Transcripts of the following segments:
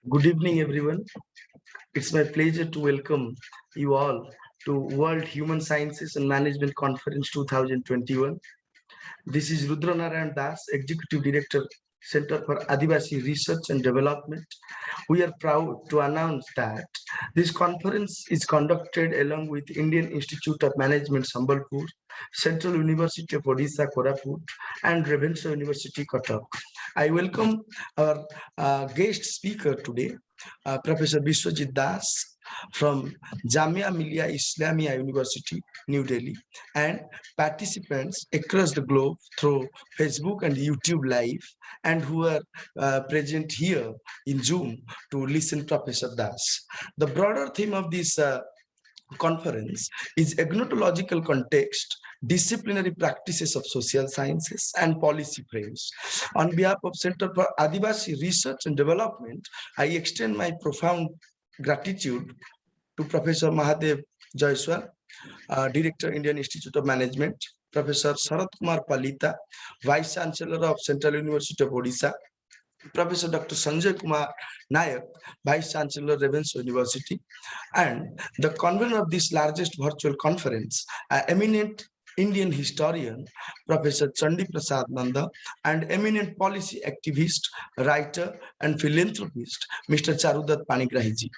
Good evening, everyone. It's my pleasure to welcome you all to World Human Sciences and Management Conference 2021. This is Rudranarayan Das, Executive Director, Center for Adivasi Research and Development. We are proud to announce that this conference is conducted along with Indian Institute of Management Sambalpur, Central University of Odisha Koraput, and Ravenshaw University Cuttack. I welcome our guest speaker today, Professor Biswajit Das from Jamia Millia Islamia University, New Delhi, and participants across the globe through Facebook and YouTube Live, and who are present here in Zoom to listen to Professor Das. The broader theme of this conference is agnotological context, disciplinary practices of social sciences, and policy frames. On behalf of Center for Adivasi Research and Development, I extend my profound gratitude to Professor Mahadev Jaiswal, Director, Indian Institute of Management, Professor Sarath Kumar Palita, Vice Chancellor of Central University of Odisha, Professor Dr. Sanjay Kumar Nayak, Vice Chancellor, Ravenshaw University, and the convener of this largest virtual conference, eminent Indian historian, Professor Chandi Prasad Nanda, and eminent policy activist, writer, and philanthropist, Mr. Charudat Panigrahiji.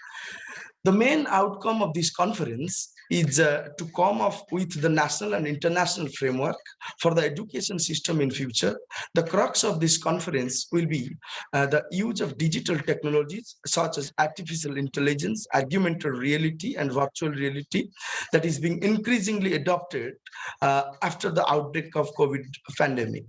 The main outcome of this conference is to come up with the national and international framework for the education system in future. The crux of this conference will be the use of digital technologies such as artificial intelligence, augmented reality, and virtual reality that is being increasingly adopted after the outbreak of COVID pandemic.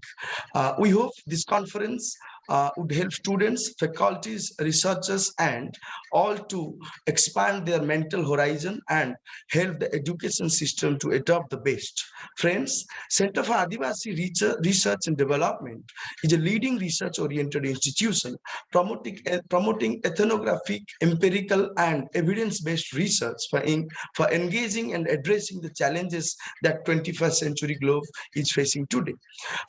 We hope this conference would help students, faculties, researchers, and all to expand their mental horizon and help the education system to adopt the best. Friends, Center for Adivasi Research and Development is a leading research-oriented institution promoting ethnographic, empirical, and evidence-based research for engaging and addressing the challenges that 21st century globe is facing today.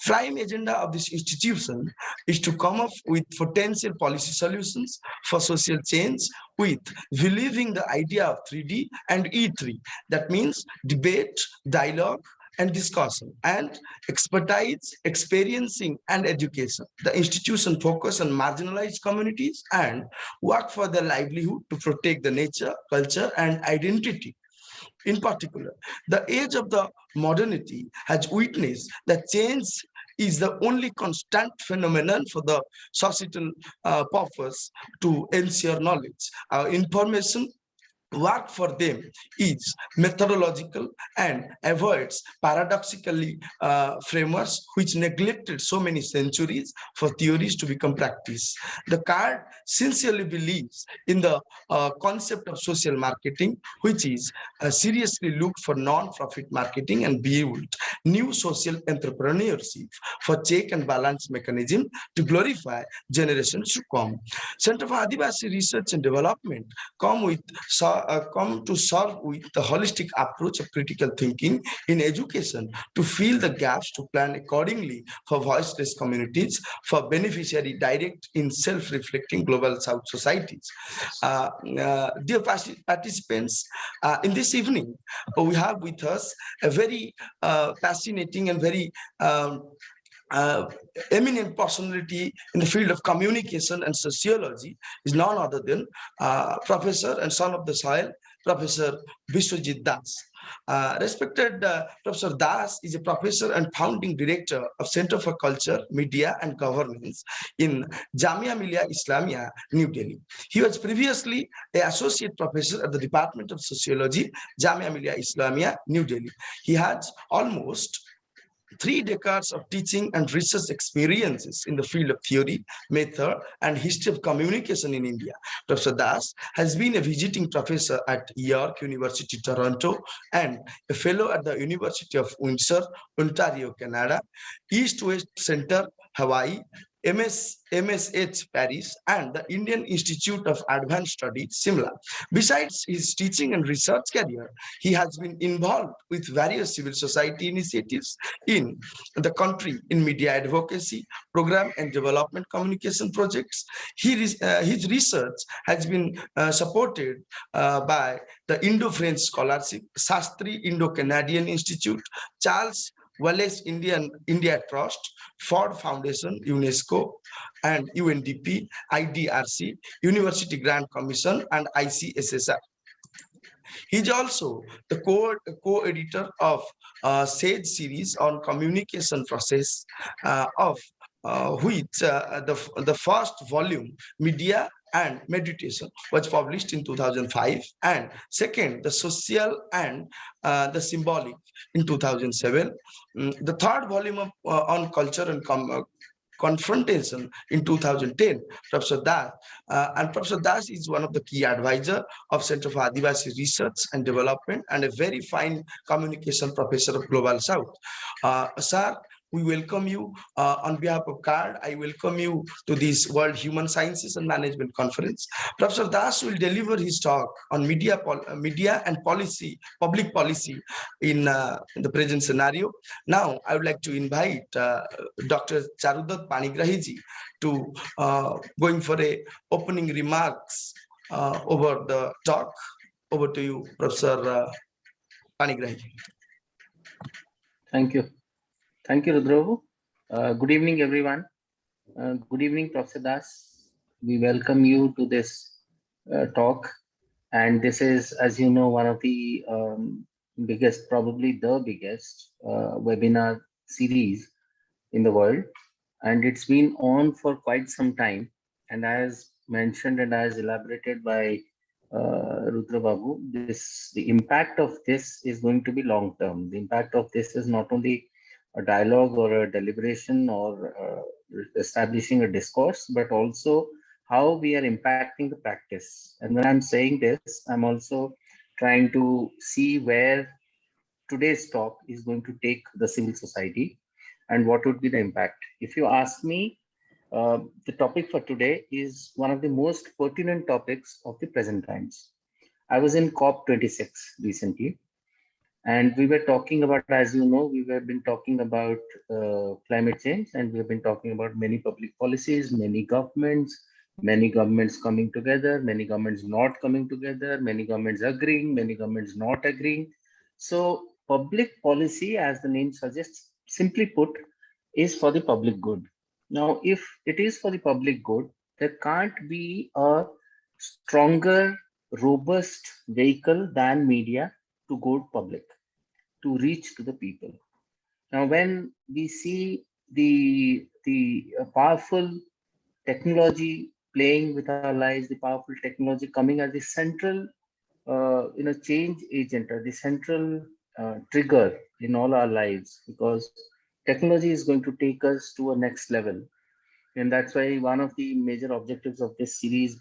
Prime agenda of this institution is to come up with potential policy solutions for social change with believing the idea of 3D and E3. That means debate, dialogue, and discussion, and expertise, experiencing, and education. The institution focus on marginalized communities and work for their livelihood to protect the nature, culture, and identity. In particular, the age of the modernity has witnessed that change is the only constant phenomenon for the societal purpose to ensure knowledge. Information work for them is methodological and avoids paradoxically frameworks which neglected so many centuries for theories to become practice. The card sincerely believes in the concept of social marketing, which is seriously looked for non-profit marketing and build new social entrepreneurship for check and balance mechanism to glorify generations to come. Center for Adivasi Research and Development come to serve with the holistic approach of critical thinking in education to fill the gaps to plan accordingly for voiceless communities for beneficiary direct in self-reflecting global South societies. Dear participants, in this evening, we have with us a very fascinating and very uh, eminent personality in the field of communication and sociology is none other than Professor and son of the soil, Professor Biswajit Das. Respected Professor Das is a professor and founding director of Center for Culture, Media and Governance in Jamia Millia Islamia, New Delhi. He was previously an associate professor at the Department of Sociology, Jamia Millia Islamia, New Delhi. He has almost 3 decades of teaching and research experiences in the field of theory, method, and history of communication in India. Professor Das has been a visiting professor at York University, Toronto, and a fellow at the University of Windsor, Ontario, Canada, East-West Center, Hawaii, MSH Paris, and the Indian Institute of Advanced Studies, Simla. Besides his teaching and research career, he has been involved with various civil society initiatives in the country in media advocacy, program and development communication projects. His research has been supported by the Indo-French Scholarship, Shastri Indo-Canadian Institute, Charles Wallace India Trust, Ford Foundation, UNESCO, and UNDP, IDRC, University Grant Commission, and ICSSR. He is also the co-editor of Sage series on communication process, of which the first volume, Media and Meditation, was published in 2005, and second, The Social and the Symbolic, in 2007. The third volume on culture and confrontation in 2010. Professor Das, and Professor Das is one of the key advisor of Center for Adivasi Research and Development and a very fine communication professor of Global South. Sir, we welcome you on behalf of CARD. I welcome you to this World Human Sciences and Management Conference. Professor Das will deliver his talk on media and policy, public policy in the present scenario. Now, I would like to invite Dr. Charudat Panigrahiji to going for a opening remarks over the talk. Over to you, Professor Panigrahi. Thank you. Thank you, Rudravu. Good evening, everyone. Good evening, Professor Das. We welcome you to this talk. And this is, as you know, one of the biggest, probably the biggest webinar series in the world. And it's been on for quite some time. And as mentioned and as elaborated by Rudra Babu, the impact of this is going to be long term. The impact of this is not only a dialogue or a deliberation or establishing a discourse, but also how we are impacting the practice. And when I'm saying this, I'm also trying to see where today's talk is going to take the civil society and what would be the impact. If you ask me, the topic for today is one of the most pertinent topics of the present times. I was in COP26 recently, and we were talking about, as you know, we have been talking about climate change, and we have been talking about many public policies, many governments coming together, many governments not coming together, many governments agreeing, many governments not agreeing. So public policy, as the name suggests, simply put, is for the public good. Now, if it is for the public good, there can't be a stronger, robust vehicle than media to go public, to reach to the people. Now, when we see the powerful technology playing with our lives, the powerful technology coming as the central change agent or the central trigger in all our lives, because technology is going to take us to a next level. And that's why one of the major objectives of this series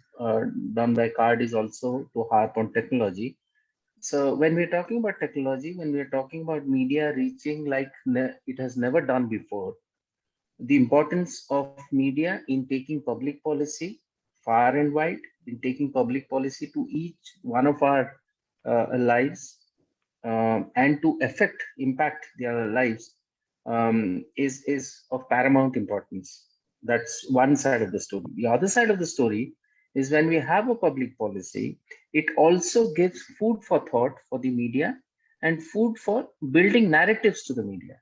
done by CARD is also to harp on technology. So when we're talking about technology, when we're talking about media reaching like it has never done before, the importance of media in taking public policy far and wide, in taking public policy to each one of our lives, and to impact their lives, is of paramount importance. That's one side of the story. The other side of the story is when we have a public policy, it also gives food for thought for the media and food for building narratives to the media.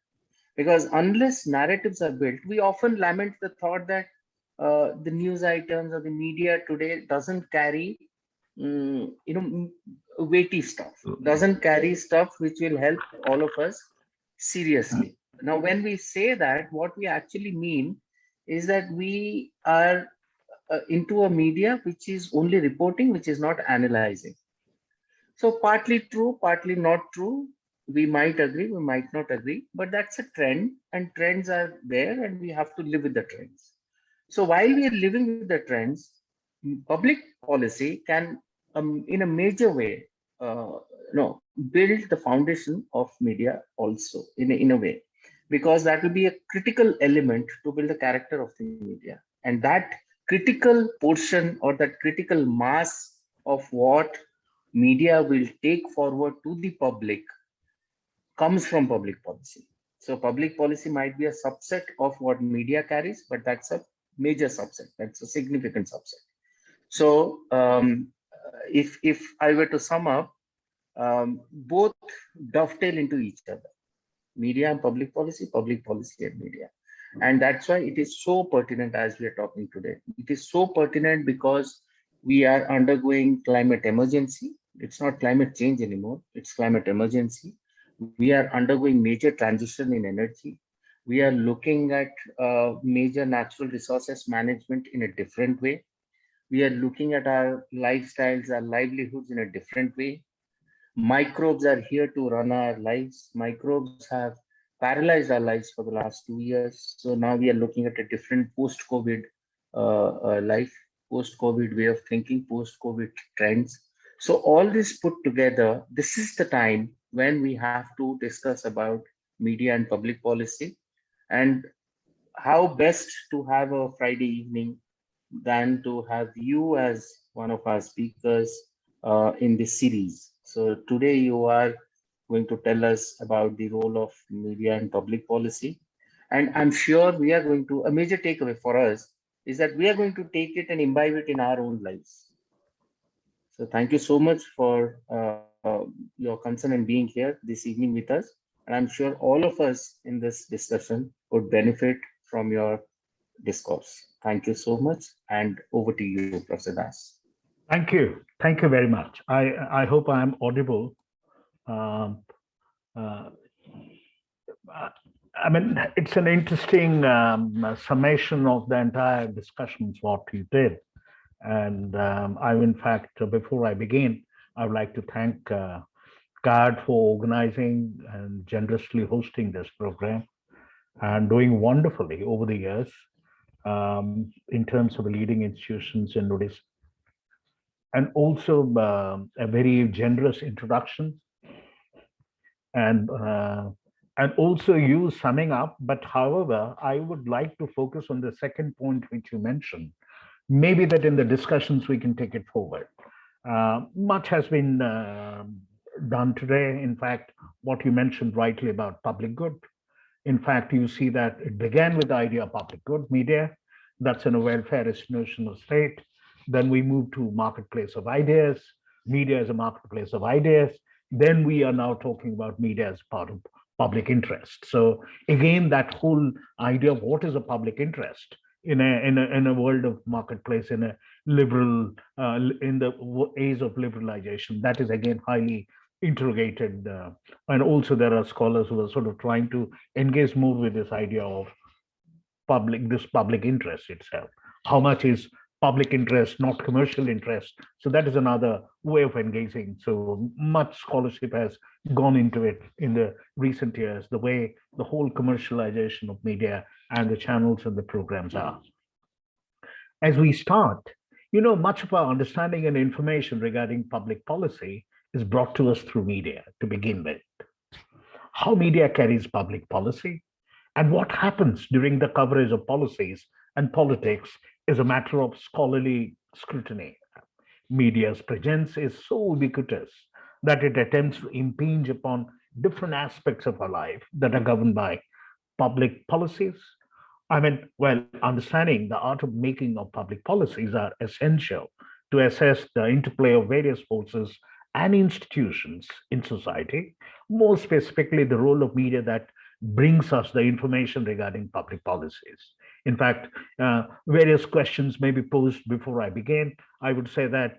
Because unless narratives are built, we often lament the thought that the news items or the media today doesn't carry weighty stuff, doesn't carry stuff which will help all of us seriously. Now, when we say that, what we actually mean is that we are into a media which is only reporting, which is not analyzing. So partly true, partly not true. We might agree, we might not agree, but that's a trend, and trends are there, and we have to live with the trends. So while we are living with the trends, public policy can, in a major way, build the foundation of media also in a way. because that will be a critical element to build the character of the media. And that critical portion or that critical mass of what media will take forward to the public comes from public policy. So public policy might be a subset of what media carries, but that's a major subset. That's a significant subset. So if I were to sum up, both dovetail into each other: media and public policy and media. And that's why it is so pertinent as we are talking today. It is so pertinent because we are undergoing climate emergency. It's not climate change anymore, it's climate emergency. We are undergoing major transition in energy. We are looking at major natural resources management in a different way. We are looking at our lifestyles, our livelihoods in a different way. Microbes are here to run our lives. Microbes have paralyzed our lives for the last 2 years. So now we are looking at a different post-COVID life, post-COVID way of thinking, post-COVID trends. So all this put together, this is the time when we have to discuss about media and public policy, and how best to have a Friday evening than to have you as one of our speakers in this series. So today you are going to tell us about the role of media and public policy. And I'm sure we are going to, a major takeaway for us is that we are going to take it and imbibe it in our own lives. So thank you so much for your concern and being here this evening with us. And I'm sure all of us in this discussion would benefit from your discourse. Thank you so much. And over to you, Professor Das. Thank you. Thank you very much. I hope I am audible. Um, uh, I mean, it's an interesting summation of the entire discussions, what you did. And in fact, before I begin, I would like to thank GAD for organizing and generously hosting this program and doing wonderfully over the years in terms of leading institutions in Odisha. And also a very generous introduction, and also you summing up. But however, I would like to focus on the second point which you mentioned. Maybe that in the discussions we can take it forward. Much has been done today. In fact, what you mentioned rightly about public good. In fact, you see that it began with the idea of public good, media. That's in a welfare institutional state. Then we moved to marketplace of ideas. Media is a marketplace of ideas. Then we are now talking about media as part of public interest. So again, that whole idea of what is a public interest in a world of marketplace, in a liberal, in the age of liberalization, that is again highly interrogated. And also there are scholars who are sort of trying to engage more with this idea of this public interest itself. How much is public interest, not commercial interest? So that is another way of engaging. So much scholarship has gone into it in the recent years, the way the whole commercialization of media and the channels and the programs are. As we start, much of our understanding and information regarding public policy is brought to us through media to begin with. How media carries public policy and what happens during the coverage of policies and politics is a matter of scholarly scrutiny. Media's presence is so ubiquitous that it attempts to impinge upon different aspects of our life that are governed by public policies. Understanding the art of making of public policies are essential to assess the interplay of various forces and institutions in society, more specifically the role of media that brings us the information regarding public policies. In fact, various questions may be posed before I begin. I would say that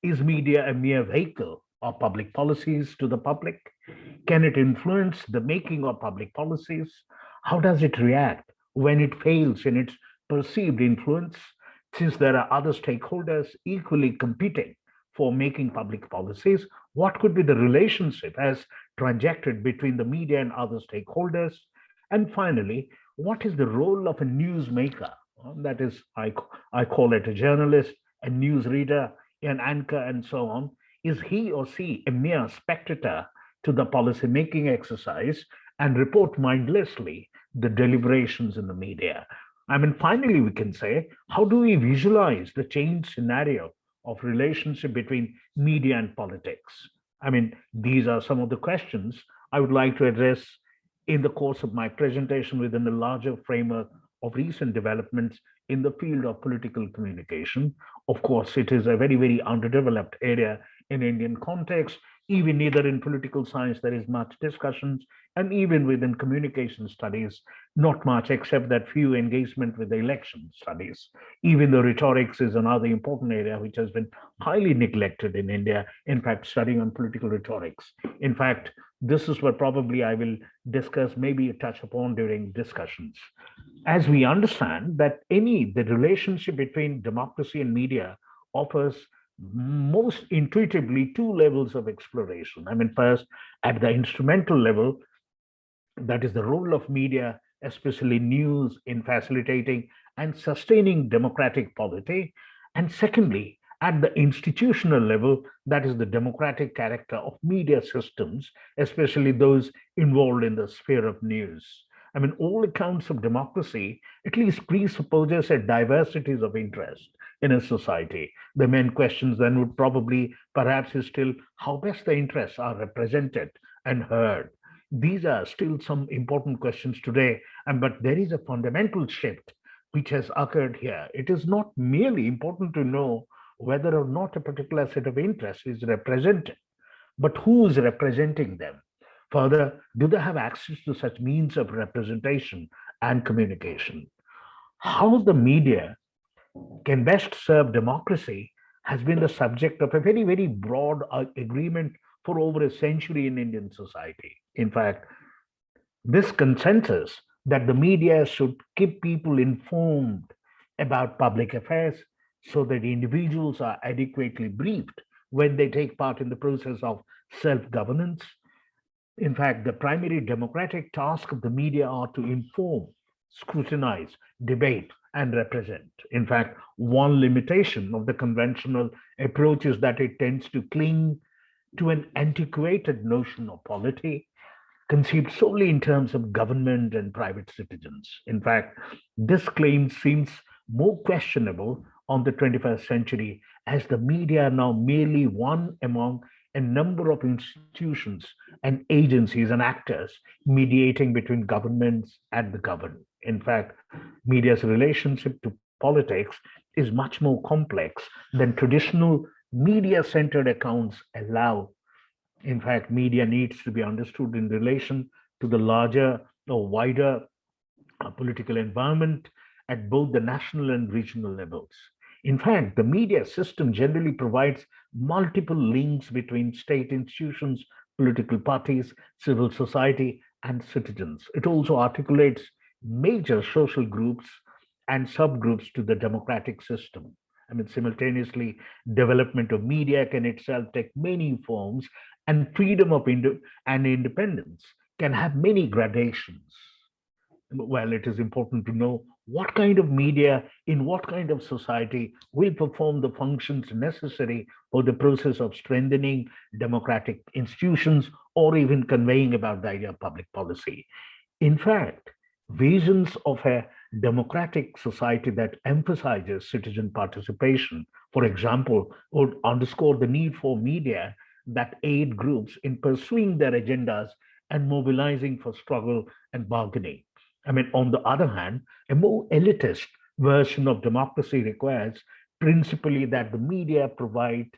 is media a mere vehicle of public policies to the public? Can it influence the making of public policies? How does it react when it fails in its perceived influence, since there are other stakeholders equally competing for making public policies? What could be the relationship as trajected between the media and other stakeholders? And finally, what is the role of a newsmaker? That is, I call it a journalist, a newsreader, an anchor, and so on. Is he or she a mere spectator to the policy making exercise and report mindlessly the deliberations in the media. I mean, finally, we can say, how do we visualize the changed scenario of relationship between media and politics? I mean, these are some of the questions I would like to address in the course of my presentation within the larger framework of recent developments in the field of political communication. Of course, it is a very, very underdeveloped area in Indian context. Even neither in political science there is much discussions, and even within communication studies, not much except that few engagement with the election studies. Even though rhetorics is another important area which has been highly neglected in India. In fact, studying on political rhetorics. In fact, this is what probably I will discuss, maybe touch upon during discussions. As we understand that the relationship between democracy and media offers most intuitively two levels of exploration. I mean, first, at the instrumental level, that is the role of media, especially news, in facilitating and sustaining democratic polity. And secondly, at the institutional level, that is the democratic character of media systems, especially those involved in the sphere of news. I mean, all accounts of democracy at least presupposes a diversities of interest in a society. The main questions then would probably, perhaps, is still how best the interests are represented and heard. These are still some important questions today, but there is a fundamental shift which has occurred here. It is not merely important to know whether or not a particular set of interests is represented, but who is representing them. Further, do they have access to such means of representation and communication? How the media can best serve democracy has been the subject of a very, very broad agreement for over a century in Indian society. In fact, this consensus that the media should keep people informed about public affairs so that individuals are adequately briefed when they take part in the process of self governance. In fact, the primary democratic task of the media are to inform, scrutinize, debate, and represent. In fact, one limitation of the conventional approach is that it tends to cling to an antiquated notion of polity conceived solely in terms of government and private citizens. In fact, this claim seems more questionable on the 21st century as the media are now merely one among a number of institutions and agencies and actors mediating between governments and the governed. In fact, media's relationship to politics is much more complex than traditional media centered accounts allow. In fact, media needs to be understood in relation to the larger or wider political environment at both the national and regional levels. In fact, the media system generally provides multiple links between state institutions, political parties, civil society, and citizens. It also articulates major social groups and subgroups to the democratic system. I mean, simultaneously, development of media can itself take many forms, and freedom of and independence can have many gradations. Well, it is important to know what kind of media in what kind of society will perform the functions necessary for the process of strengthening democratic institutions or even conveying about the idea of public policy. In fact, visions of a democratic society that emphasizes citizen participation, for example, would underscore the need for media that aid groups in pursuing their agendas and mobilizing for struggle and bargaining. I mean, on the other hand, a more elitist version of democracy requires principally that the media provide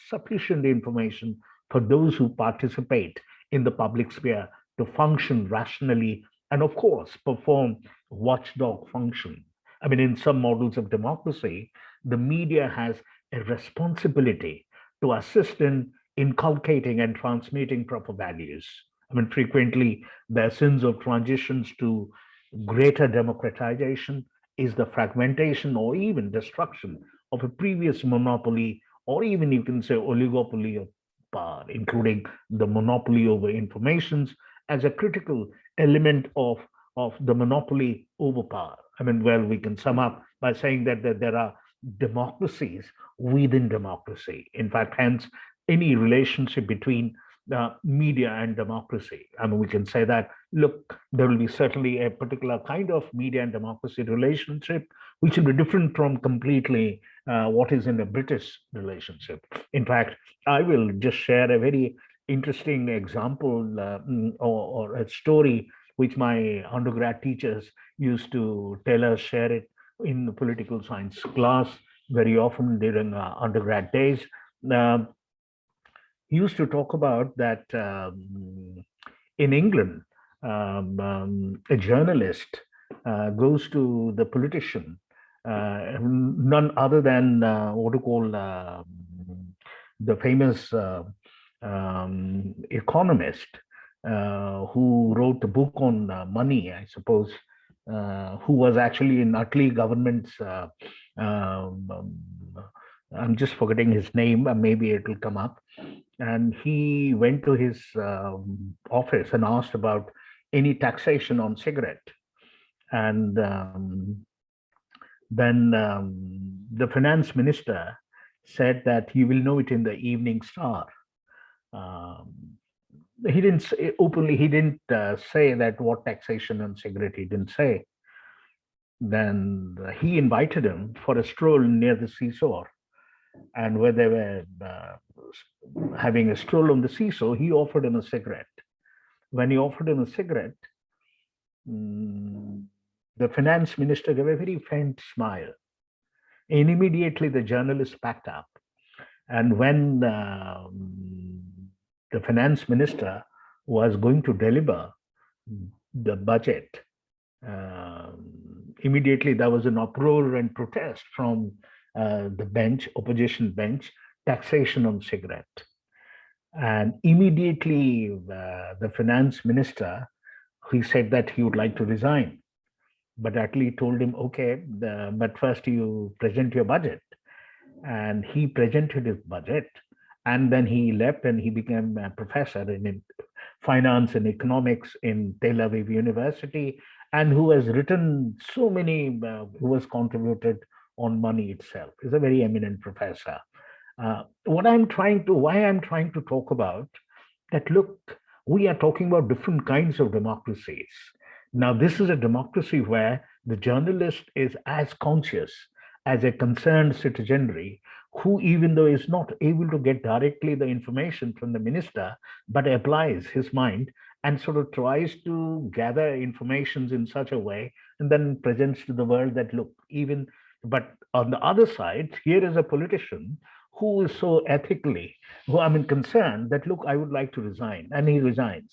sufficient information for those who participate in the public sphere to function rationally and, of course, perform watchdog function. I mean, in some models of democracy, the media has a responsibility to assist in inculcating and transmitting proper values. I mean, frequently the essence of transitions to greater democratization is the fragmentation or even destruction of a previous monopoly, or even you can say oligopoly of power, including the monopoly over informations as a critical element of the monopoly over power. I mean, well, we can sum up by saying that there are democracies within democracy. In fact, hence, any relationship between media and democracy. I mean, we can say that, look, there will be certainly a particular kind of media and democracy relationship, which will be different from completely what is in a British relationship. In fact, I will just share a very interesting example or a story which my undergrad teachers used to tell us, share it in the political science class very often during undergrad days. Um, he used to talk about that in England, a journalist goes to the politician, none other than what to call the famous economist who wrote a book on money, I suppose, who was actually in Attlee government's. I'm just forgetting his name. Maybe it will come up. And he went to his office and asked about any taxation on cigarette. And then the finance minister said that you will know it in the Evening Star. He didn't say openly, he didn't say that what taxation on cigarette, he didn't say. Then he invited him for a stroll near the seashore. And where they were having a stroll on the seashore, he offered him a cigarette. When he offered him a cigarette, the finance minister gave a very faint smile. And immediately the journalist packed up. And when the finance minister was going to deliver the budget, immediately there was an uproar and protest from the bench, opposition bench, taxation on cigarette. And immediately the finance minister, he said that he would like to resign. But Attlee told him, okay, but first you present your budget. And he presented his budget. And then he left and he became a professor in finance and economics in Tel Aviv University, and who has written so many, who has contributed on money itself. He's a very eminent professor. Why I'm trying to talk about that, look, we are talking about different kinds of democracies. Now, this is a democracy where the journalist is as conscious as a concerned citizenry who, even though is not able to get directly the information from the minister, but applies his mind and sort of tries to gather informations in such a way and then presents to the world that, look, even, but on the other side, here is a politician who is so ethically, concerned that, look, I would like to resign, and he resigns.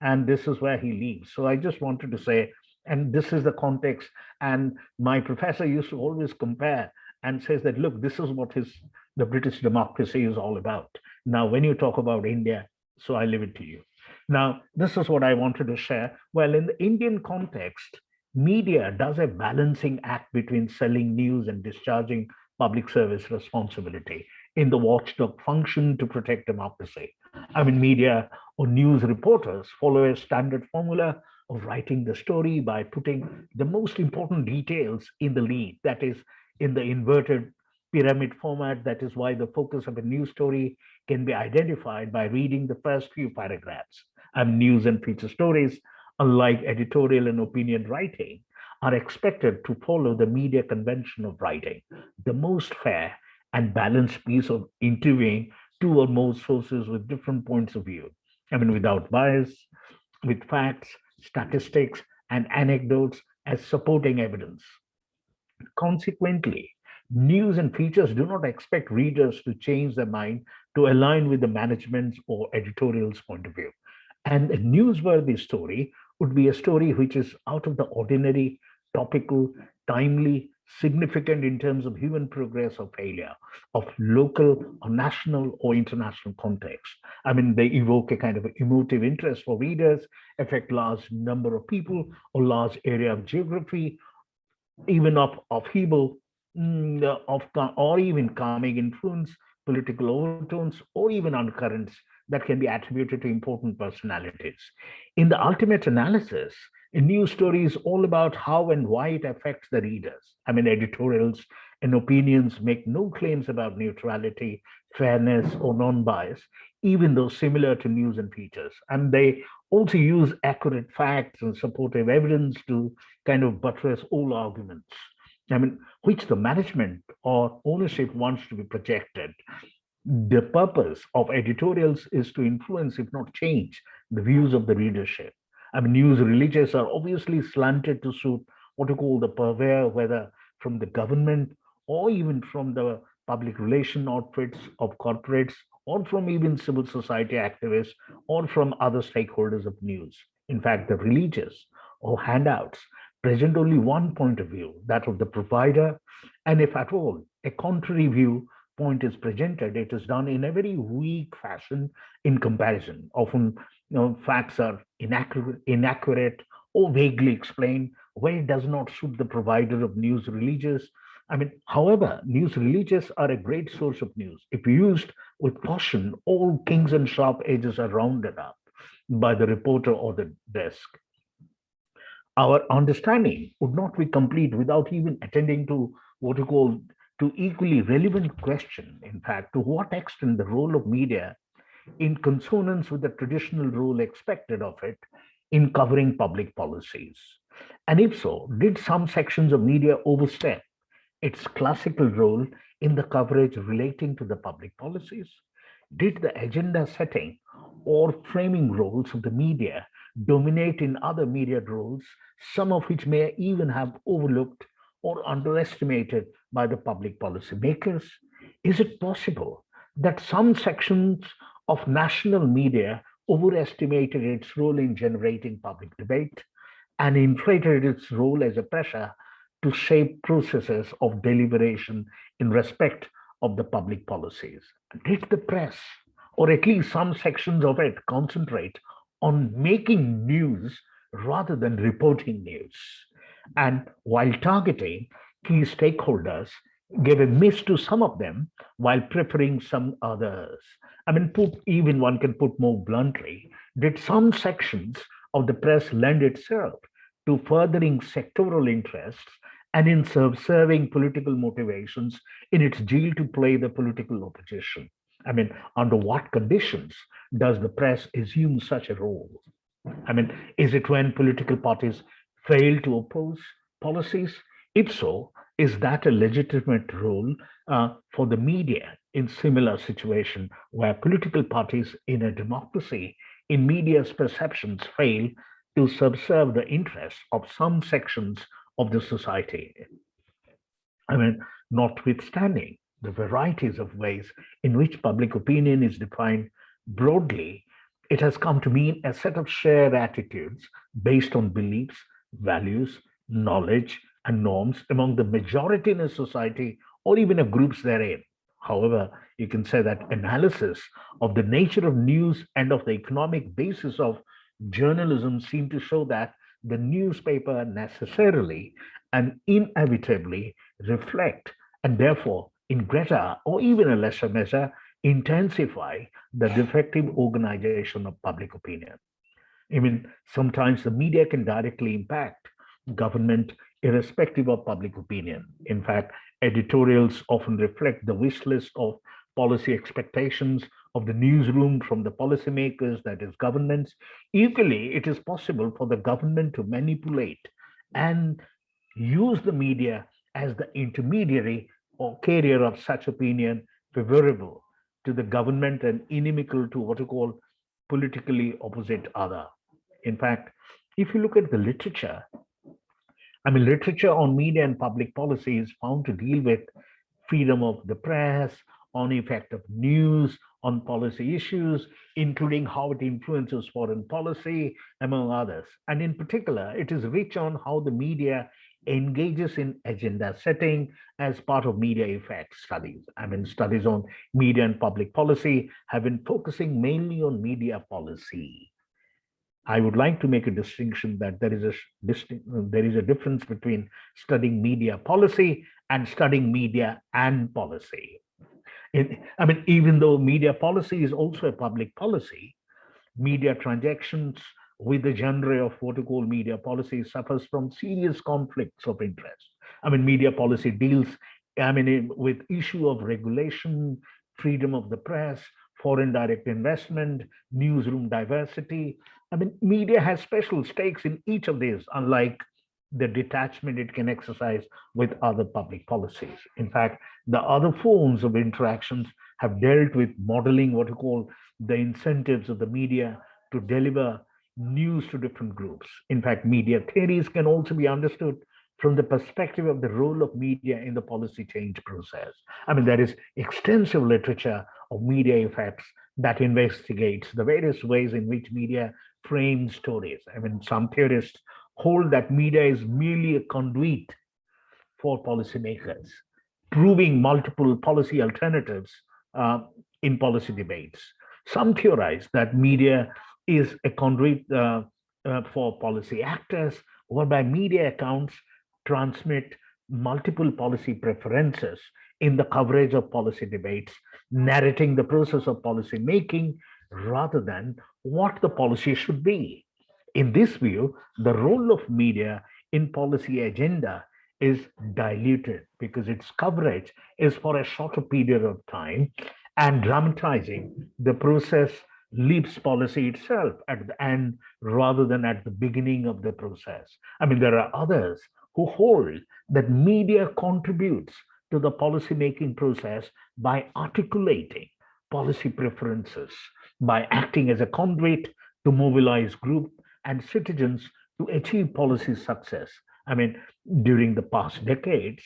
And this is where he leaves. So I just wanted to say, and this is the context. And my professor used to always compare and says that, look, this is what the British democracy is all about. Now, when you talk about India, so I leave it to you. Now, this is what I wanted to share. Well, in the Indian context, media does a balancing act between selling news and discharging public service responsibility in the watchdog function to protect democracy. Media or news reporters follow a standard formula of writing the story by putting the most important details in the lead, that is, in the inverted pyramid format. That is why the focus of a news story can be identified by reading the first few paragraphs. News and feature stories, unlike editorial and opinion writing, are expected to follow the media convention of writing, the most fair and balanced piece of interviewing two or more sources with different points of view. Without bias, with facts, statistics, and anecdotes as supporting evidence. Consequently, news and features do not expect readers to change their mind to align with the management's or editorial's point of view. And a newsworthy story would be a story which is out of the ordinary, topical, timely, significant in terms of human progress or failure, of local or national or international context. They evoke a kind of emotive interest for readers, affect large number of people or large area of geography, even of upheaval, or even calming influence, political overtones, or even undercurrents that can be attributed to important personalities. In the ultimate analysis, a news story is all about how and why it affects the readers. Editorials and opinions make no claims about neutrality, fairness, or non-bias. even though similar to news and features. And they also use accurate facts and supportive evidence to kind of buttress all arguments. Which the management or ownership wants to be projected. The purpose of editorials is to influence, if not change, the views of the readership. News releases are obviously slanted to suit what you call the purveyor, whether from the government or even from the public relation outfits of corporates or from even civil society activists or from other stakeholders of news. In fact, the releases or handouts present only one point of view, that of the provider, and if at all, a contrary view point is presented, it is done in a very weak fashion in comparison. Often, facts are inaccurate or vaguely explained, where it does not suit the provider of news releases. However, news releases are a great source of news. If used with caution, all kinks and sharp edges are rounded up by the reporter or the desk. Our understanding would not be complete without even attending to what you call to equally relevant question, in fact, to what extent the role of media in consonance with the traditional role expected of it in covering public policies. And if so, did some sections of media overstep its classical role in the coverage relating to the public policies? Did the agenda setting or framing roles of the media dominate in other media roles, some of which may even have overlooked or underestimated by the public policy makers? Is it possible that some sections of national media overestimated its role in generating public debate and inflated its role as a pressure to shape processes of deliberation in respect of the public policies? Did the press, or at least some sections of it, concentrate on making news rather than reporting news? And while targeting key stakeholders, gave a miss to some of them while preferring some others. Even one can put more bluntly, did some sections of the press lend itself to furthering sectoral interests and in serving political motivations in its zeal to play the political opposition? Under what conditions does the press assume such a role? Is it when political parties fail to oppose policies? If so, is that a legitimate role for the media in similar situation where political parties in a democracy, in media's perceptions, fail to subserve the interests of some sections of the society? Notwithstanding the varieties of ways in which public opinion is defined broadly, it has come to mean a set of shared attitudes based on beliefs, values, knowledge, and norms among the majority in a society or even of groups therein. However, you can say that analysis of the nature of news and of the economic basis of journalism seem to show that the newspaper necessarily and inevitably reflect and therefore in greater or even a lesser measure intensify the defective organization of public opinion. Sometimes the media can directly impact government irrespective of public opinion. In fact, editorials often reflect the wish list of policy expectations of the newsroom from the policymakers, that is, governments. Equally, it is possible for the government to manipulate and use the media as the intermediary or carrier of such opinion favorable to the government and inimical to what you call politically opposite other. In fact, if you look at the literature, literature on media and public policy is found to deal with freedom of the press, on effect of news on policy issues, including how it influences foreign policy, among others. And in particular, it is rich on how the media engages in agenda setting as part of media effect studies. Studies on media and public policy have been focusing mainly on media policy. I would like to make a distinction that there is a difference between studying media policy and studying media and policy. Even though media policy is also a public policy, media transactions with the genre of what you call media policy suffers from serious conflicts of interest. Media policy deals, with issue of regulation, freedom of the press, foreign direct investment, newsroom diversity. I mean, media has special stakes in each of these, unlike the detachment it can exercise with other public policies. In fact, the other forms of interactions have dealt with modeling what you call the incentives of the media to deliver news to different groups. In fact, media theories can also be understood from the perspective of the role of media in the policy change process. I mean, there is extensive literature of media effects that investigates the various ways in which media frame stories. I mean, some theorists hold that media is merely a conduit for policymakers, proving multiple policy alternatives uh, in policy debates. Some theorize that media is a conduit for policy actors, whereby media accounts transmit multiple policy preferences in the coverage of policy debates, narrating the process of policy making rather than what the policy should be. In this view, the role of media in policy agenda is diluted because its coverage is for a shorter period of time, and dramatizing the process leaves policy itself at the end rather than at the beginning of the process. I mean, there are others who hold that media contributes to the policy making process by articulating policy preferences, by acting as a conduit to mobilize group and citizens to achieve policy success. I mean, during the past decades,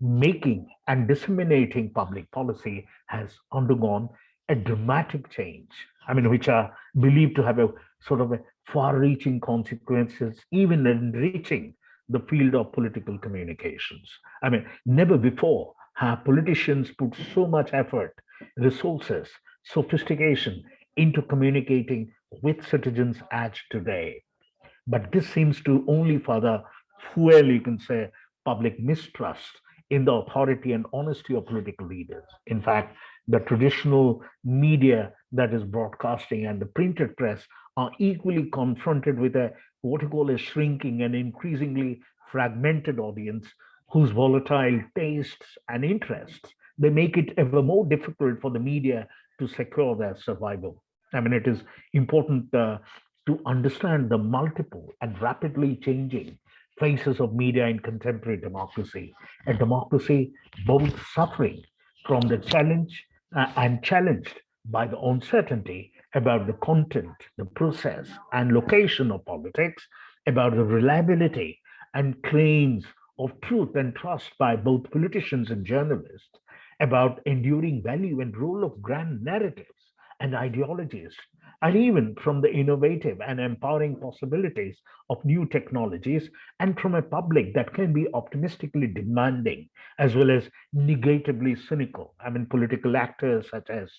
making and disseminating public policy has undergone a dramatic change. I mean, which are believed to have a sort of a far-reaching consequences, even in reaching the field of political communications. I mean, never before have politicians put so much effort, resources, sophistication into communicating with citizens as today. But this seems to only further fuel, you can say, public mistrust in the authority and honesty of political leaders. In fact, the traditional media that is broadcasting and the printed press are equally confronted with a what you call a shrinking and increasingly fragmented audience whose volatile tastes and interests they make it ever more difficult for the media to secure their survival. I mean, it is important to understand the multiple and rapidly changing faces of media in contemporary democracy, a democracy both suffering from the challenge and challenged by the uncertainty about the content, the process, and location of politics, about the reliability and claims of truth and trust by both politicians and journalists, about enduring value and role of grand narratives and ideologies, and even from the innovative and empowering possibilities of new technologies, and from a public that can be optimistically demanding as well as negatively cynical. I mean, political actors such as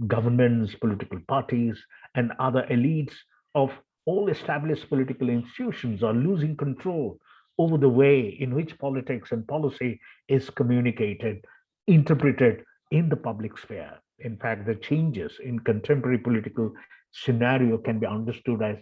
governments, political parties, and other elites of all established political institutions are losing control over the way in which politics and policy is communicated, interpreted in the public sphere. In fact, the changes in contemporary political scenario can be understood as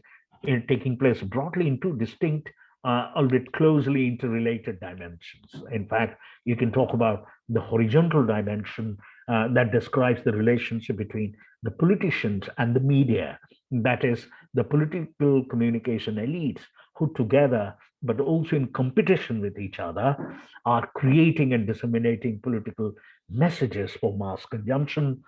taking place broadly in two distinct, albeit closely interrelated dimensions. In fact, you can talk about the horizontal dimension that describes the relationship between the politicians and the media, that is, the political communication elites who together, but also in competition with each other, are creating and disseminating political messages for mass consumption.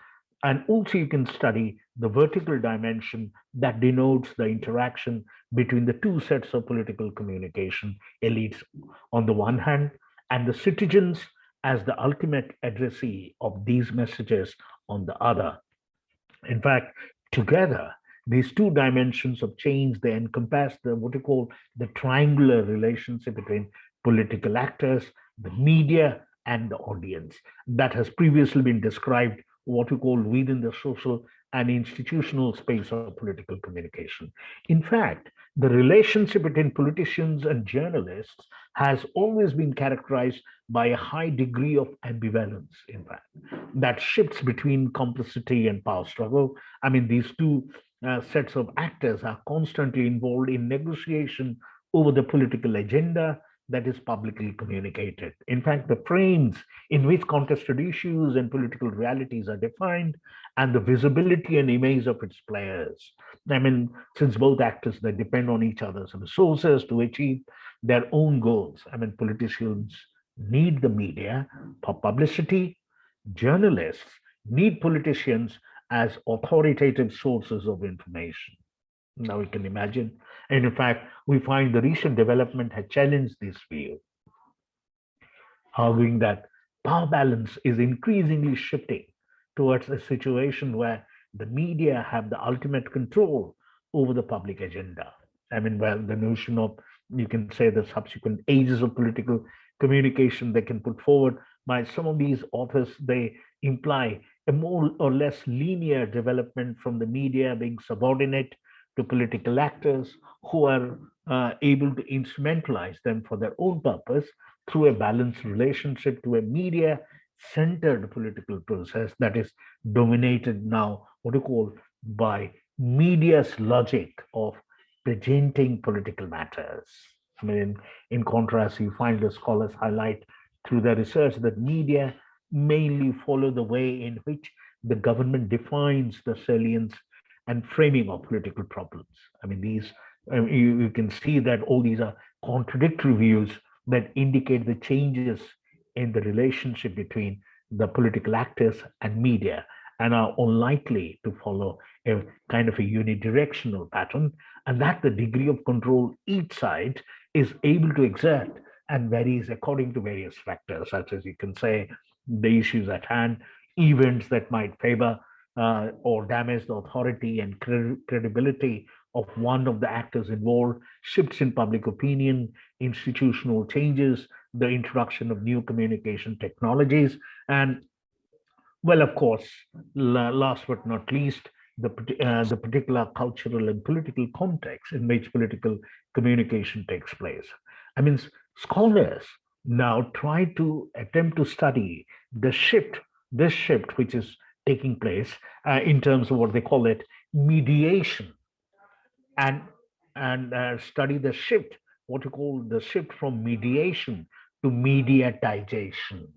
And also, you can study the vertical dimension that denotes the interaction between the two sets of political communication elites on the one hand, and the citizens as the ultimate addressee of these messages on the other. In fact, together, these two dimensions of change they encompass the what you call the triangular relationship between political actors, the media, and the audience that has previously been described what we call within the social and institutional space of political communication. In fact, the relationship between politicians and journalists has always been characterized by a high degree of ambivalence, in fact, that shifts between complicity and power struggle. I mean, these two sets of actors are constantly involved in negotiation over the political agenda, that is publicly communicated. In fact, the frames in which contested issues and political realities are defined, and the visibility and image of its players. I mean, since both actors, they depend on each other's resources to achieve their own goals. I mean, politicians need the media for publicity. Journalists need politicians as authoritative sources of information. Now we can imagine. And in fact, we find the recent development has challenged this view, arguing that power balance is increasingly shifting towards a situation where the media have the ultimate control over the public agenda. I mean, well, the notion of, you can say, the subsequent ages of political communication they can put forward by some of these authors, they imply a more or less linear development from the media being subordinate to political actors who are able to instrumentalize them for their own purpose through a balanced relationship to a media centered political process that is dominated now, what you call, by media's logic of presenting political matters. I mean, in contrast, you find the scholars highlight through their research that media mainly follow the way in which the government defines the salience and framing of political problems. I mean, you can see that all these are contradictory views that indicate the changes in the relationship between the political actors and media, and are unlikely to follow a kind of a unidirectional pattern, and that the degree of control each side is able to exert and varies according to various factors, such as, you can say, the issues at hand, events that might favor or damage the authority and credibility of one of the actors involved, shifts in public opinion, institutional changes, the introduction of new communication technologies, and, well, of course, last but not least, the particular cultural and political context in which political communication takes place. I mean, scholars now try to attempt to study this shift which is taking place in terms of what they call it mediation, and study the shift, what you call the shift from mediation to mediatization,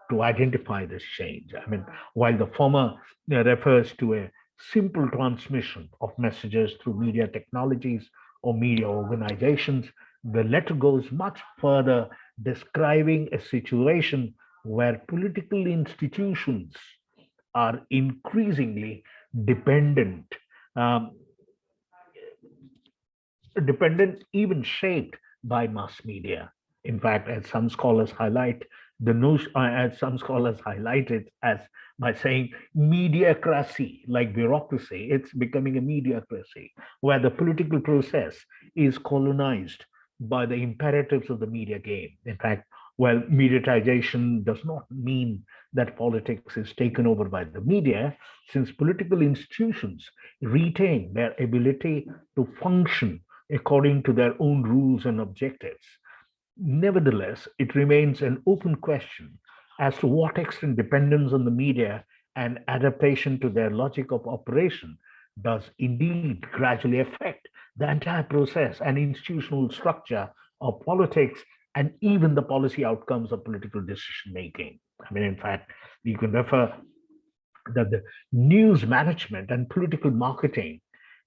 to identify this change. I mean, while the former refers to a simple transmission of messages through media technologies or media organizations, the latter goes much further, describing a situation where political institutions are increasingly dependent, um, even shaped by mass media. In fact, as some scholars highlight, the notion, as some scholars highlight it as by saying mediacracy, like bureaucracy, it's becoming a mediacracy, where the political process is colonized by the imperatives of the media game. In fact, well, mediatization does not mean that politics is taken over by the media, since political institutions retain their ability to function according to their own rules and objectives. Nevertheless, it remains an open question as to what extent dependence on the media and adaptation to their logic of operation does indeed gradually affect the entire process and institutional structure of politics and even the policy outcomes of political decision making. I mean, in fact, you can refer that the news management and political marketing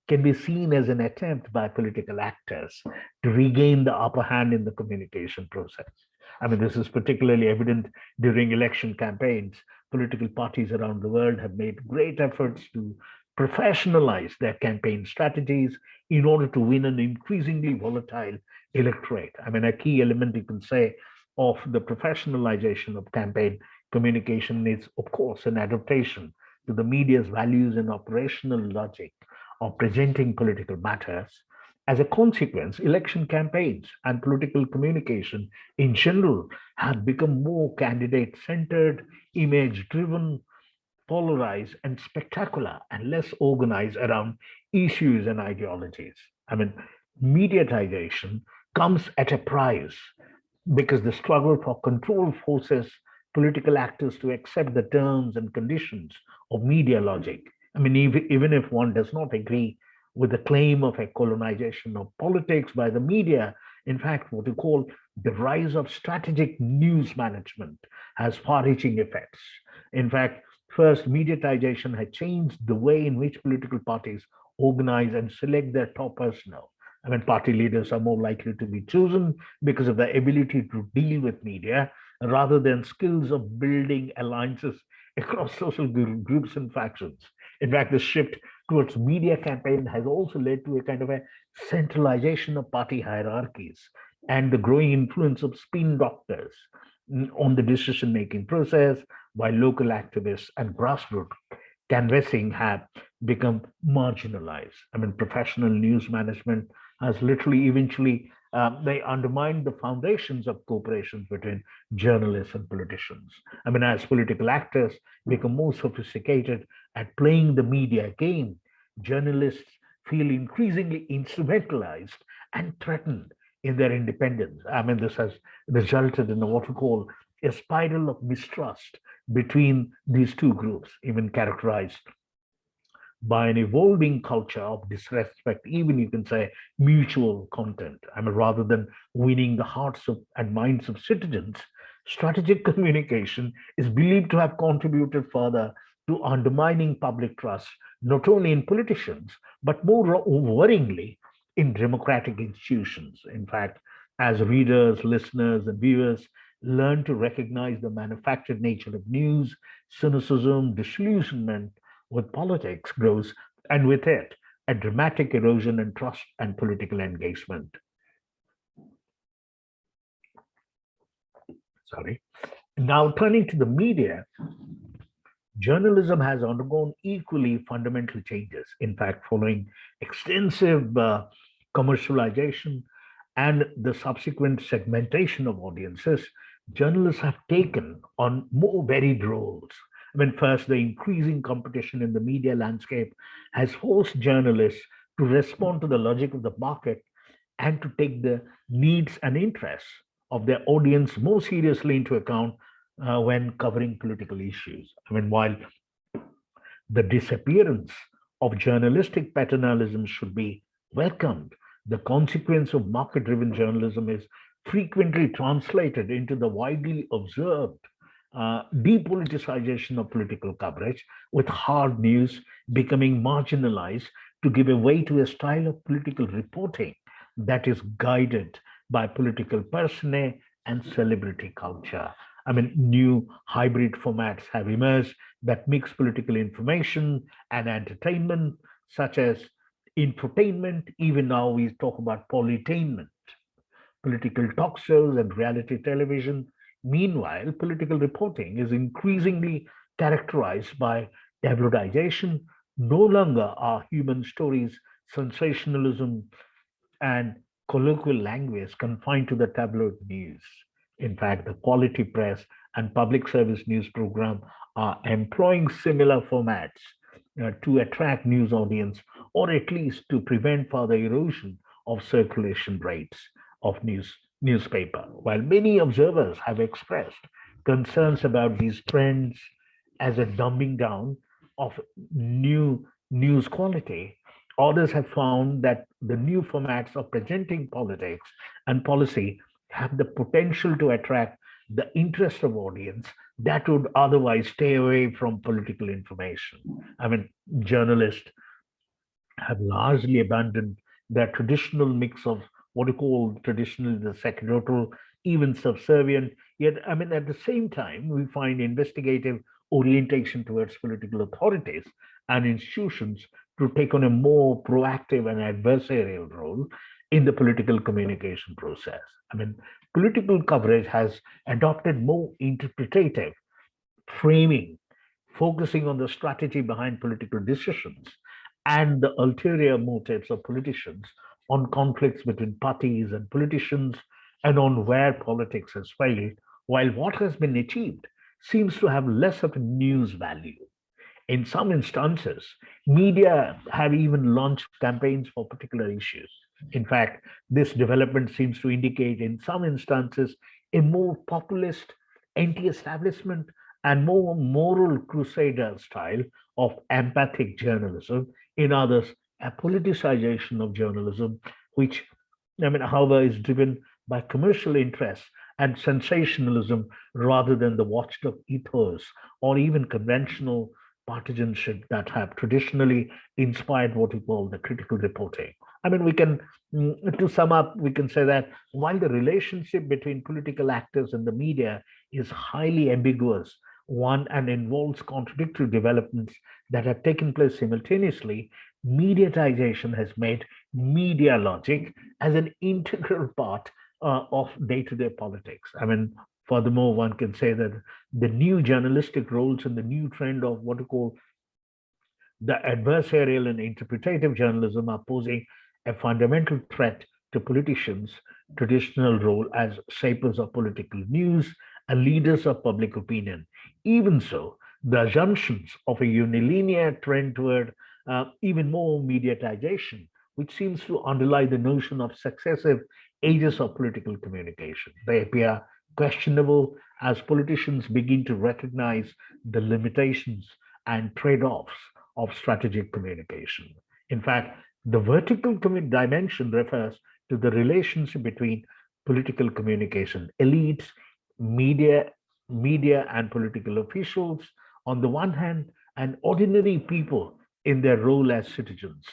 can be seen as an attempt by political actors to regain the upper hand in the communication process. I mean, this is particularly evident during election campaigns. Political parties around the world have made great efforts to professionalize their campaign strategies in order to win an increasingly volatile electorate. I mean, a key element, you can say, of the professionalization of campaign communication is, of course, an adaptation to the media's values and operational logic of presenting political matters. As a consequence, election campaigns and political communication in general have become more candidate-centered, image-driven, polarized, and spectacular, and less organized around issues and ideologies. I mean, mediatization comes at a price because the struggle for control forces political actors to accept the terms and conditions of media logic. I mean, even if one does not agree with the claim of a colonization of politics by the media, In fact, what you call the rise of strategic news management has far-reaching effects. In fact, first, mediatization has changed the way in which political parties organize and select their top personnel. I mean, party leaders are more likely to be chosen because of their ability to deal with media rather than skills of building alliances across social groups and factions. In fact, the shift towards media campaign has also led to a kind of a centralization of party hierarchies and the growing influence of spin doctors on the decision making process, while local activists and grassroots canvassing have become marginalized. I mean, professional news management has literally eventually they undermined the foundations of cooperations between journalists and politicians. I mean, as political actors become more sophisticated at playing the media game, journalists feel increasingly instrumentalized and threatened in their independence. I mean, this has resulted in what we call a spiral of mistrust between these two groups, even characterized by an evolving culture of disrespect, even you can say mutual content. I mean, rather than winning the hearts of, and minds of citizens, strategic communication is believed to have contributed further to undermining public trust, not only in politicians, but more worryingly, in democratic institutions. In fact, as readers, listeners, and viewers learn to recognize the manufactured nature of news, cynicism, disillusionment with politics grows, and with it, a dramatic erosion in trust and political engagement. Sorry. Now, turning to the media, journalism has undergone equally fundamental changes. In fact, following extensive commercialization and the subsequent segmentation of audiences, journalists have taken on more varied roles. I mean, first, the increasing competition in the media landscape has forced journalists to respond to the logic of the market and to take the needs and interests of their audience more seriously into account when covering political issues. I mean, while the disappearance of journalistic paternalism should be welcomed, the consequence of market driven journalism is frequently translated into the widely observed depoliticization of political coverage, with hard news becoming marginalized to give way to a style of political reporting that is guided by political personae and celebrity culture. I mean, new hybrid formats have emerged that mix political information and entertainment, such as infotainment. Even now, we talk about polytainment, political talk shows, and reality television. Meanwhile, political reporting is increasingly characterized by tabloidization. No longer are human stories, sensationalism, and colloquial language confined to the tabloid news. In fact, the quality press and public service news program are employing similar formats to attract news audience, or at least to prevent further erosion of circulation rates of newspaper. While many observers have expressed concerns about these trends as a dumbing down of new news quality, others have found that the new formats of presenting politics and policy have the potential to attract the interest of audience that would otherwise stay away from political information. I mean, journalists have largely abandoned their traditional mix of what you call traditionally the sacerdotal, even subservient. Yet, I mean, at the same time, we find investigative orientation towards political authorities and institutions to take on a more proactive and adversarial role in the political communication process. I mean, political coverage has adopted more interpretative framing, focusing on the strategy behind political decisions and the ulterior motives of politicians, on conflicts between parties and politicians, and on where politics has failed, while what has been achieved seems to have less of a news value. In some instances, media have even launched campaigns for particular issues. In fact, this development seems to indicate, in some instances, a more populist, anti establishment, and more moral crusader style of empathic journalism. In others, a politicization of journalism, which however, is driven by commercial interests and sensationalism rather than the watchdog ethos or even conventional partisanship that have traditionally inspired what we call the critical reporting. We can, to sum up, we can say that while the relationship between political actors and the media is highly ambiguous, one and involves contradictory developments that have taken place simultaneously, mediatization has made media logic as an integral part of day-to-day politics. Furthermore, one can say that the new journalistic roles and the new trend of what we call the adversarial and interpretative journalism are posing a fundamental threat to politicians' traditional role as shapers of political news and leaders of public opinion. Even so, the assumptions of a unilinear trend toward even more mediatization, which seems to underlie the notion of successive ages of political communication. They appear questionable as politicians begin to recognize the limitations and trade offs of strategic communication. In fact, the vertical dimension refers to the relationship between political communication elites, media, media and political officials on the one hand, and ordinary people in their role as citizens,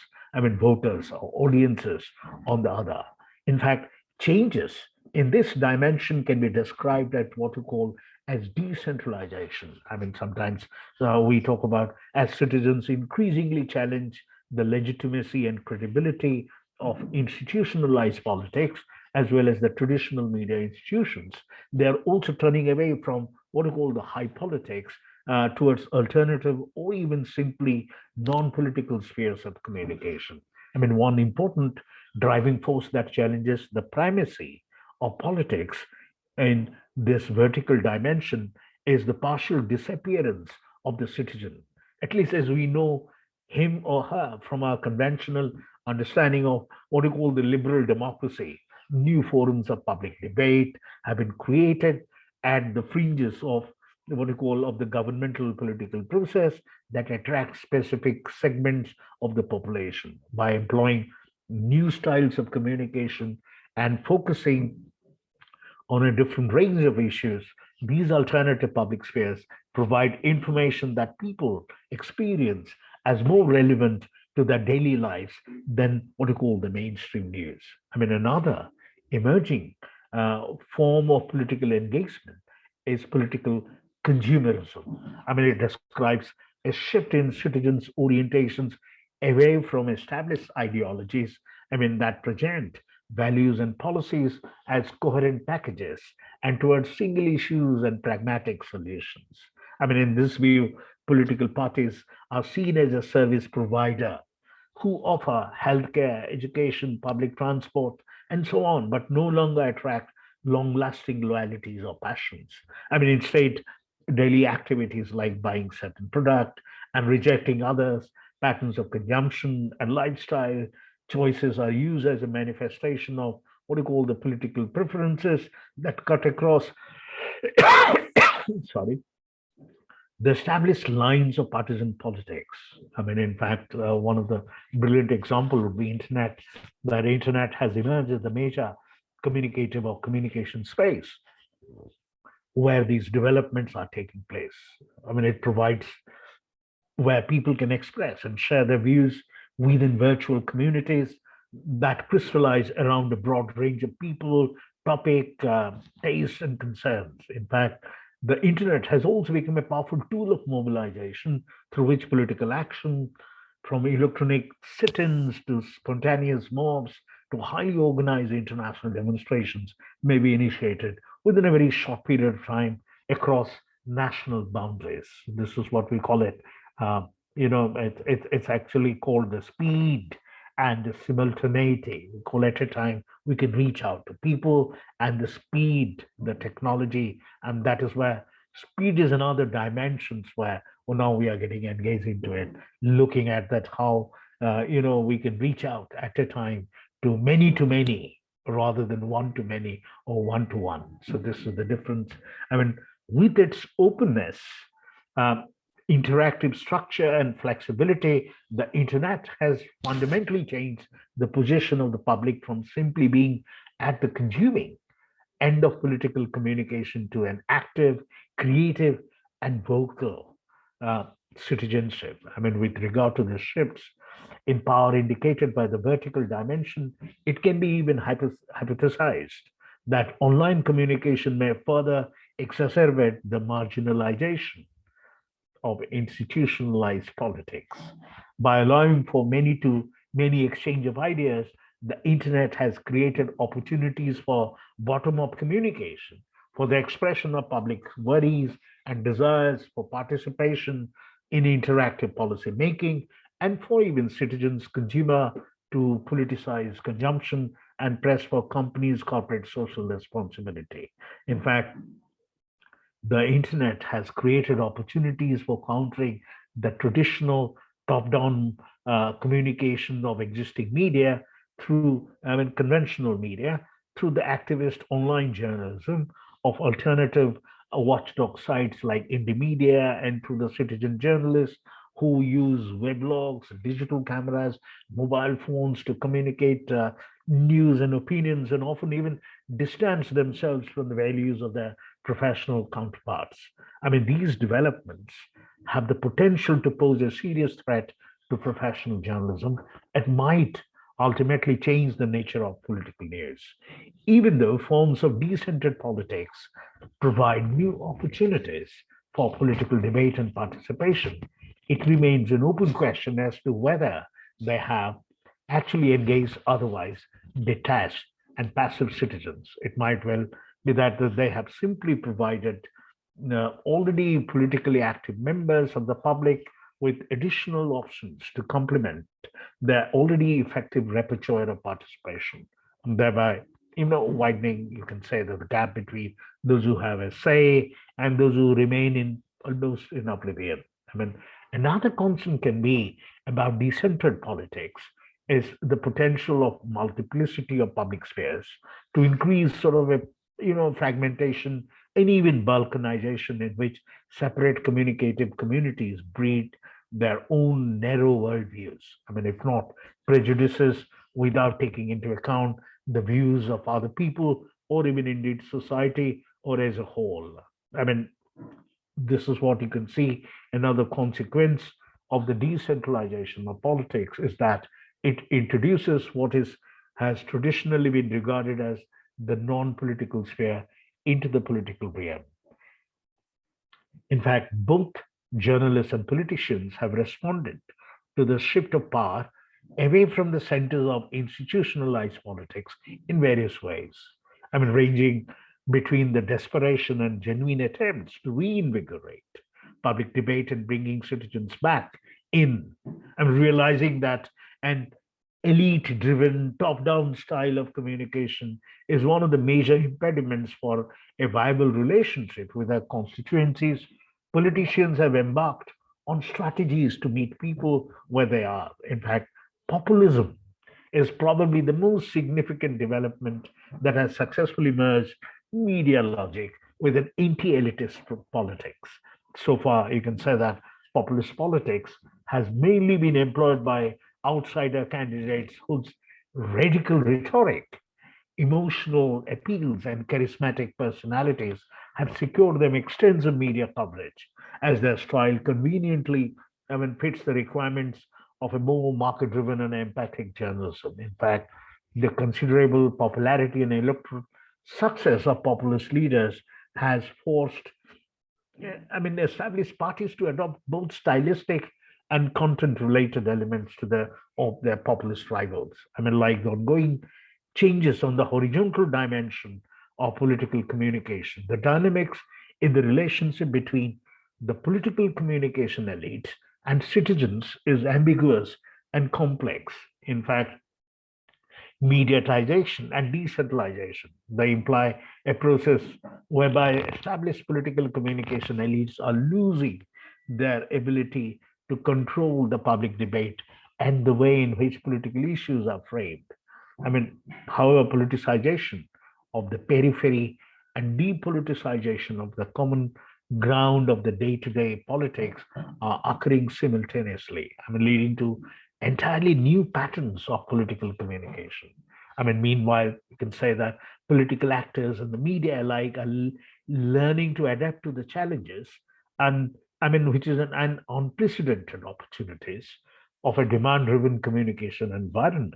voters or audiences on the other. In fact, changes in this dimension can be described as what we call as decentralization. Sometimes we talk about as citizens increasingly challenge the legitimacy and credibility of institutionalized politics as well as the traditional media institutions. They're also turning away from what we call the high politics towards alternative or even simply non-political spheres of communication. One important driving force that challenges the primacy of politics in this vertical dimension is the partial disappearance of the citizen, at least as we know him or her from our conventional understanding of what we call the liberal democracy. New forums of public debate have been created at the fringes of what we call of the governmental political process that attract specific segments of the population by employing new styles of communication and focusing on a different range of issues. These alternative public spheres provide information that people experience as more relevant to their daily lives than what we call the mainstream news. Another emerging form of political engagement is political consumerism. It describes a shift in citizens' orientations away from established ideologies, that present values and policies as coherent packages and towards single issues and pragmatic solutions. In this view, political parties are seen as a service provider who offer healthcare, education, public transport, and so on, but no longer attract long lasting loyalties or passions. Instead, daily activities like buying certain product and rejecting others, patterns of consumption and lifestyle choices are used as a manifestation of what we call the political preferences that cut across sorry, the established lines of partisan politics. In fact, one of the brilliant example would be internet. That internet has emerged as a major communicative or communication space where these developments are taking place. It provides where people can express and share their views within virtual communities that crystallize around a broad range of people, topic, tastes, and concerns. In fact, the internet has also become a powerful tool of mobilization through which political action, from electronic sit-ins to spontaneous mobs to highly organized international demonstrations, may be initiated within a very short period of time across national boundaries. This is what we call it. It's actually called the speed and the simultaneity. We call at a time we can reach out to people, and the speed, the technology, and that is where speed is another dimensions where now we are getting engaged into it, looking at that how we can reach out at a time to many rather than one to many or one to one. So this is the difference. With its openness, um, interactive structure and flexibility, the internet has fundamentally changed the position of the public from simply being at the consuming end of political communication to an active, creative, and vocal uh, citizenship. I mean, with regard to the shifts in power indicated by the vertical dimension, it can be even hypothesized that online communication may further exacerbate the marginalization of institutionalized politics. By allowing for many exchange of ideas, the internet has created opportunities for bottom-up communication, for the expression of public worries and desires, for participation in interactive policy making, and for even citizens, consumer to politicize consumption and press for companies' corporate social responsibility. In fact, the internet has created opportunities for countering the traditional top-down communication of existing media through, I mean, conventional media, through the activist online journalism of alternative watchdog sites like Indymedia, and through the citizen journalists who use weblogs, digital cameras, mobile phones to communicate news and opinions, and often even distance themselves from the values of their professional counterparts. I mean, these developments have the potential to pose a serious threat to professional journalism. It might ultimately change the nature of political news. Even though forms of decentered politics provide new opportunities for political debate and participation, it remains an open question as to whether they have actually engaged otherwise detached and passive citizens. It might well be that they have simply provided already politically active members of the public with additional options to complement their already effective repertoire of participation, and thereby, widening, you can say, that the gap between those who have a say and those who remain in almost in oblivion. I mean, another concern can be about decentered politics is the potential of multiplicity of public spheres to increase sort of a fragmentation and even balkanization in which separate communicative communities breed their own narrow worldviews. I mean, if not prejudices, without taking into account the views of other people or even indeed society or as a whole. I mean, this is what you can see. Another consequence of the decentralization of politics is that it introduces what has traditionally been regarded as the non-political sphere into the political realm. In fact, both journalists and politicians have responded to the shift of power away from the centers of institutionalized politics in various ways. I mean, ranging between the desperation and genuine attempts to reinvigorate public debate and bringing citizens back in, and realizing that an elite driven top down style of communication is one of the major impediments for a viable relationship with their constituencies. Politicians have embarked on strategies to meet people where they are. In fact, populism is probably the most significant development that has successfully merged media logic with an anti-elitist politics. So far, you can say that populist politics has mainly been employed by outsider candidates whose radical rhetoric, emotional appeals, and charismatic personalities have secured them extensive media coverage, as their style conveniently, fits the requirements of a more market-driven and empathic journalism. In fact, the considerable popularity and electoral success of populist leaders has forced, established parties to adopt both stylistic and content-related elements of their populist rivals. I mean, like the ongoing changes on the horizontal dimension of political communication, the dynamics in the relationship between the political communication elite and citizens is ambiguous and complex. In fact, mediatization and decentralization, they imply a process whereby established political communication elites are losing their ability to control the public debate and the way in which political issues are framed. I mean, however, politicization of the periphery and depoliticization of the common ground of the day-to-day politics are occurring simultaneously. I mean, leading to entirely new patterns of political communication. I mean, meanwhile, you can say that political actors and the media alike are learning to adapt to the challenges, and I mean, which is an unprecedented opportunities of a demand-driven communication environment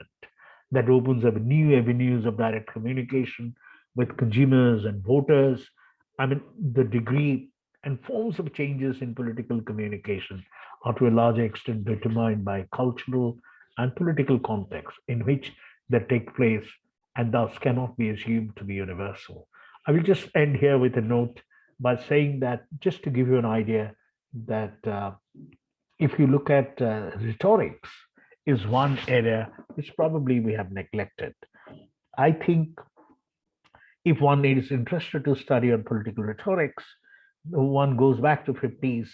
that opens up new avenues of direct communication with consumers and voters. I mean, the degree and forms of changes in political communication are to a large extent determined by cultural and political context in which they take place and thus cannot be assumed to be universal. I will just end here with a note by saying that, just to give you an idea, that if you look at rhetorics, is one area which probably we have neglected. I think if one is interested to study on political rhetorics, one goes back to 50s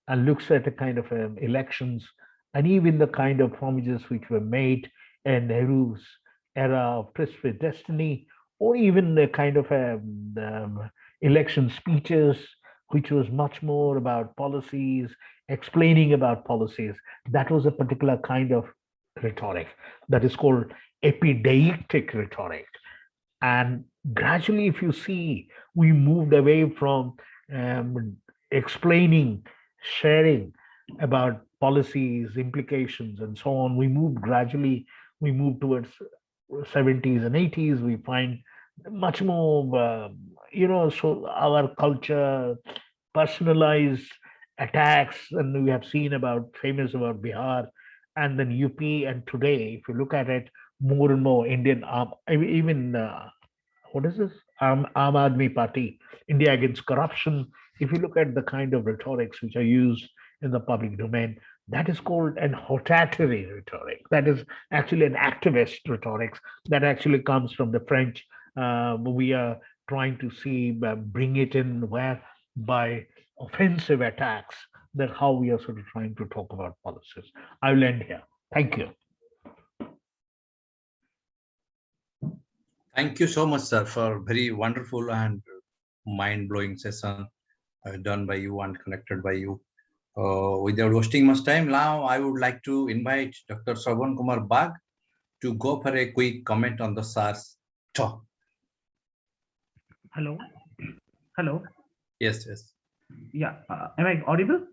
and looks at the kind of elections and even the kind of promises which were made in Nehru's era of tryst with destiny, or even the kind of election speeches, which was much more about policies, explaining about policies. That was a particular kind of rhetoric that is called epideictic rhetoric. And gradually, if you see, we moved away from explaining, sharing about policies, implications, and so on. We moved gradually, we moved towards 70s and 80s. We find much more, so our culture, personalized attacks, and we have seen about famous about Bihar and then UP. And today, if you look at it, more and more Indian even what is this? Aam Aadmi Party, India against corruption. If you look at the kind of rhetorics which are used in the public domain, that is called an hortatory rhetoric. That is actually an activist rhetoric that actually comes from the French. We are trying to see bring it in where by offensive attacks, that how we are sort of trying to talk about policies. I will end here. Thank you. Thank you so much, sir, for very wonderful and mind-blowing session done by you and connected by you. Without wasting much time, now I would like to invite Dr. Shravan Kumar Bag to go for a quick comment on the SARS talk. Hello. Hello. Yes, yes. Yeah. Am I audible?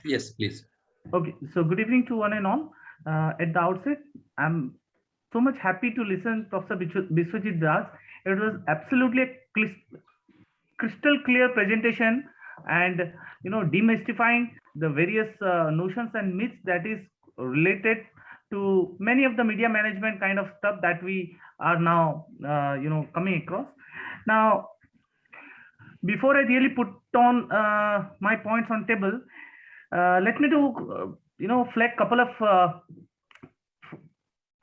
Yes, please. Okay. So good evening to one and all. At the outset, I'm so much happy to listen Professor Biswajit Das. It was absolutely a crystal clear presentation, and demystifying the various notions and myths that is related to many of the media management kind of stuff that we are now coming across. Now, before I really put on my points on table, let me do flag couple of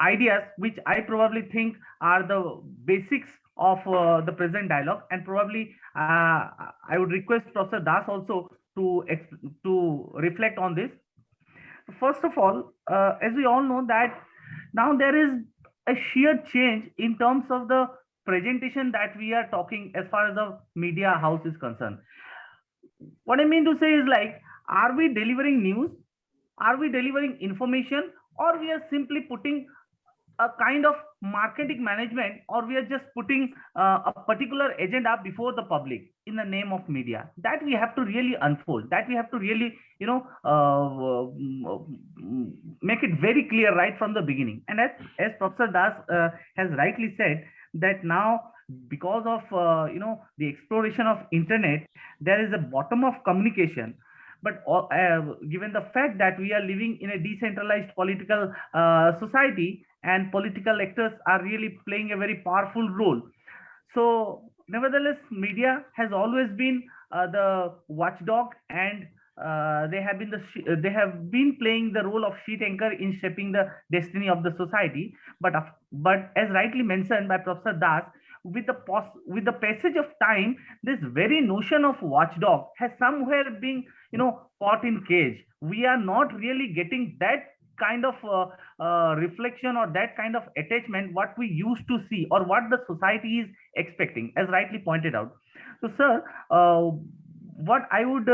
ideas which I probably think are the basics of the present dialogue, and probably I would request Professor Das also to reflect on this. First of all, as we all know that now there is a sheer change in terms of the presentation that we are talking as far as the media house is concerned. What I mean to say is, like, are we delivering news? Are we delivering information? Or we are simply putting a kind of marketing management, or we are just putting a particular agenda before the public in the name of media? That we have to really unfold, that we have to really make it very clear right from the beginning. And as Professor Das has rightly said, that now because of the exploration of internet, there is a bottom of communication. But given the fact that we are living in a decentralized political society, and political actors are really playing a very powerful role, so nevertheless, media has always been the watchdog, and they have been playing the role of sheet anchor in shaping the destiny of the society. But as rightly mentioned by Professor Das, with the passage of time, this very notion of watchdog has somewhere been caught in cage. We are not really getting that kind of reflection or that kind of attachment what we used to see, or what the society is expecting, as rightly pointed out. So, sir, what I would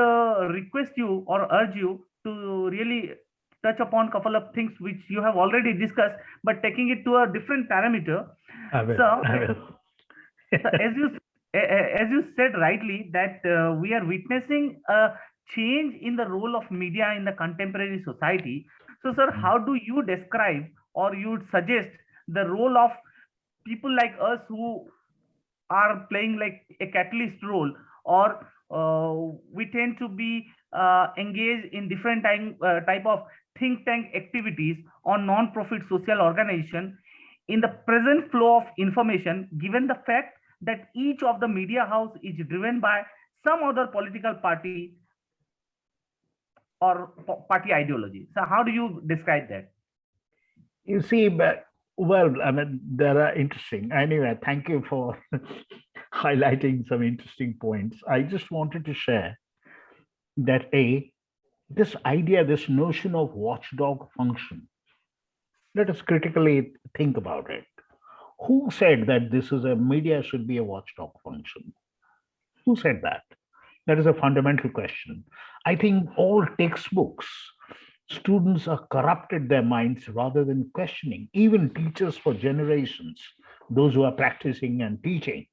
request you or urge you to really touch upon a couple of things which you have already discussed, but taking it to a different parameter. I will. So, I will. so as you said rightly that we are witnessing a change in the role of media in the contemporary society. So, sir, how do you describe or you would suggest the role of people like us who are playing like a catalyst role, or we tend to be engaged in different type of think tank activities or non-profit social organization in the present flow of information, given the fact that each of the media house is driven by some other political party or party ideology. So how do you describe that? You see, but well, I mean, there are interesting. Anyway, thank you for highlighting some interesting points. I just wanted to share that this idea, this notion of watchdog function, let us critically think about it. Who said that this is a media should be a watchdog function? Who said that? That is a fundamental question. I think all textbooks, students are corrupted their minds rather than questioning. Even teachers for generations, those who are practicing and teaching,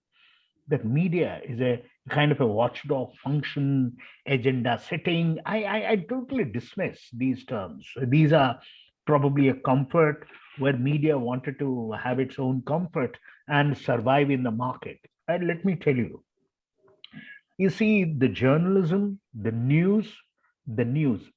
that media is a kind of a watchdog function, agenda setting. I totally dismiss these terms. These are probably a comfort where media wanted to have its own comfort and survive in the market. And let me tell you, you see, the journalism, the news.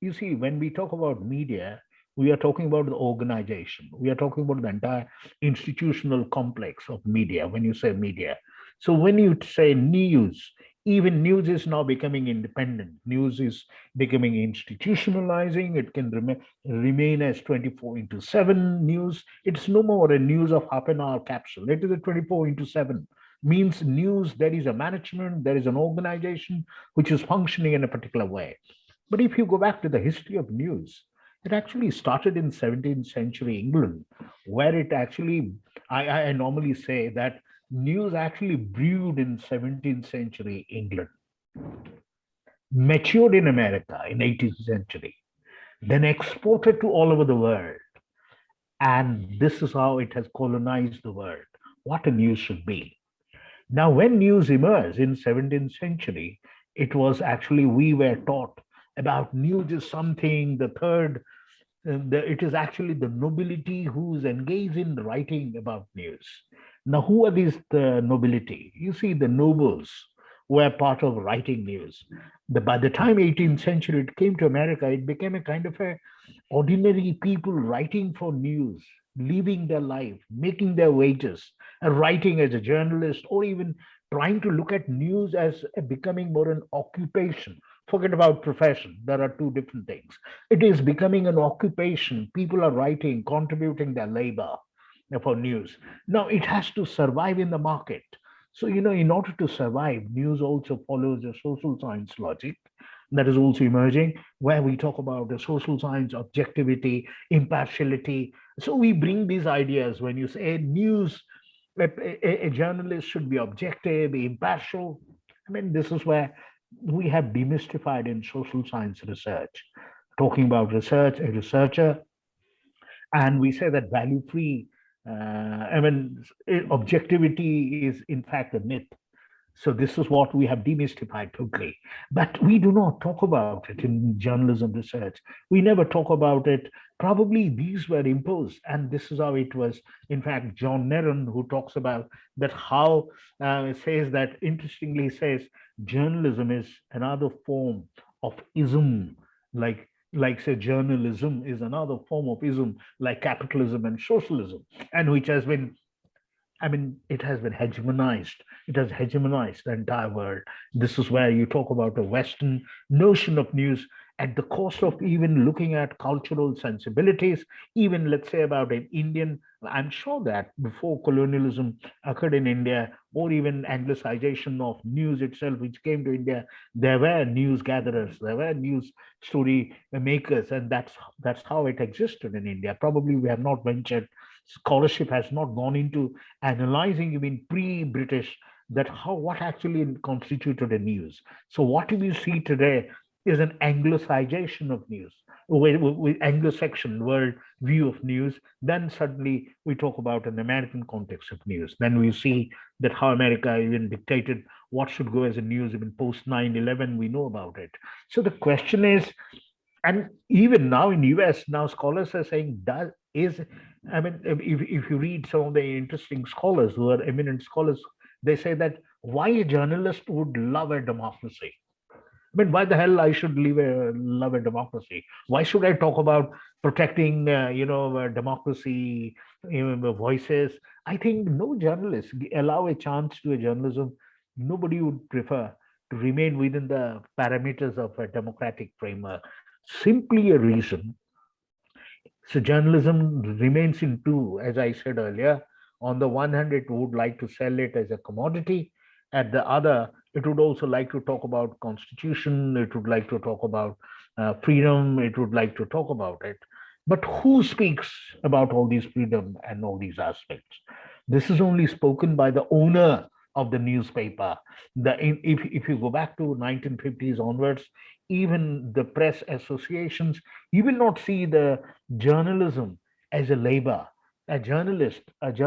You see, when we talk about media, we are talking about the organization. We are talking about the entire institutional complex of media when you say media. So when you say news, even news is now becoming independent. News is becoming institutionalizing. It can remain as 24 into 7 news. It's no more a news of half an hour capsule. It is a 24 into 7 means news. There is a management, there is an organization which is functioning in a particular way. But if you go back to the history of news, it actually started in 17th century England, where it actually, I normally say that news actually brewed in 17th century England, matured in America in 18th century, then exported to all over the world. And this is how it has colonized the world, what a news should be. Now, when news emerged in 17th century, it was actually, we were taught about news is something, the third, it is actually the nobility who's engaged in writing about news. Now, who are these the nobility? You see, the nobles were part of writing news. By the time 18th century it came to America, it became a kind of a ordinary people writing for news, living their life, making their wages, and writing as a journalist, or even trying to look at news as becoming more an occupation. Forget about profession. There are two different things. It is becoming an occupation. People are writing, contributing their labor for news. Now it has to survive in the market. So, in order to survive, news also follows a social science logic that is also emerging, where we talk about the social science, objectivity, impartiality. So we bring these ideas when you say news, a journalist should be objective, impartial. I mean, this is where we have demystified in social science research, talking about research, a researcher, and we say that value-free, objectivity is in fact a myth. So this is what we have demystified totally. But we do not talk about it in journalism research. We never talk about it. Probably these were imposed, and this is how it was. In fact, John Neron, who talks about that, how says that, interestingly says, journalism is another form of ism, like say journalism is another form of ism, like capitalism and socialism, and which has been, it has been hegemonized. It has hegemonized the entire world. This is where you talk about a Western notion of news at the cost of even looking at cultural sensibilities, even let's say about an Indian. I'm sure that before colonialism occurred in India, or even Anglicization of news itself, which came to India, there were news gatherers, there were news story makers, and that's how it existed in India. Probably we have not ventured, scholarship has not gone into analyzing even pre-British that what actually constituted a news. So what we see today is an Anglicization of news, with Anglo-Saxon world view of news. Then suddenly we talk about an American context of news. Then we see that how America even dictated what should go as a news. Even post 9/11, we know about it. So the question is, and even now in US, now scholars are saying, I mean, if you read some of the interesting scholars who are eminent scholars, they say that why a journalist would love a democracy. I mean, why the hell I should love a democracy? Why should I talk about protecting, democracy, voices? I think no journalist allow a chance to a journalism. Nobody would prefer to remain within the parameters of a democratic framework. Simply a reason. So journalism remains in two, as I said earlier. On the one hand, it would like to sell it as a commodity. At the other, it would also like to talk about constitution. It would like to talk about freedom. It would like to talk about it. But who speaks about all these freedom and all these aspects? This is only spoken by the owner of the newspaper. If you go back to 1950s onwards, even the press associations, you will not see the journalism as a labor, a journalist as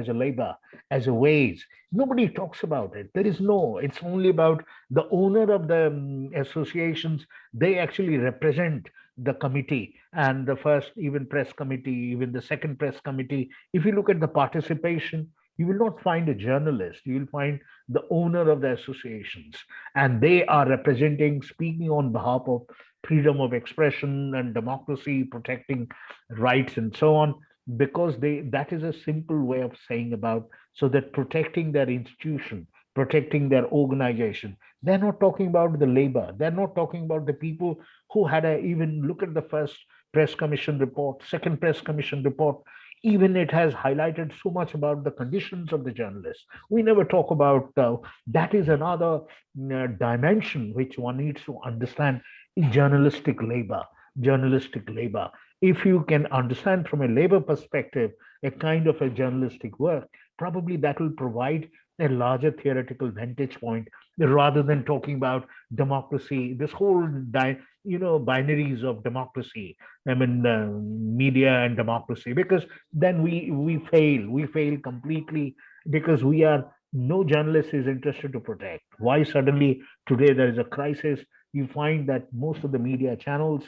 a labor, as a wage. Nobody talks about it. There is no, it's only about the owner of the associations. They actually represent the committee, and the first even press committee, even the second press committee. If you look at the participation, you will not find a journalist. You will find the owner of the associations, and they are representing, speaking on behalf of freedom of expression and democracy, protecting rights and so on, because that is a simple way of saying about, so that protecting their institution, protecting their organization. They're not talking about the labor. They're not talking about the people who had a, even look at the first press commission report, second press commission report. Even it has highlighted so much about the conditions of the journalists. We never talk about that is another dimension which one needs to understand, journalistic labor. Journalistic labor. If you can understand from a labor perspective a kind of a journalistic work, probably that will provide a larger theoretical vantage point, rather than talking about democracy, this whole binaries of democracy. I mean, media and democracy, because then we fail completely, because we are, no journalist is interested to protect. Why suddenly today there is a crisis? You find that most of the media channels,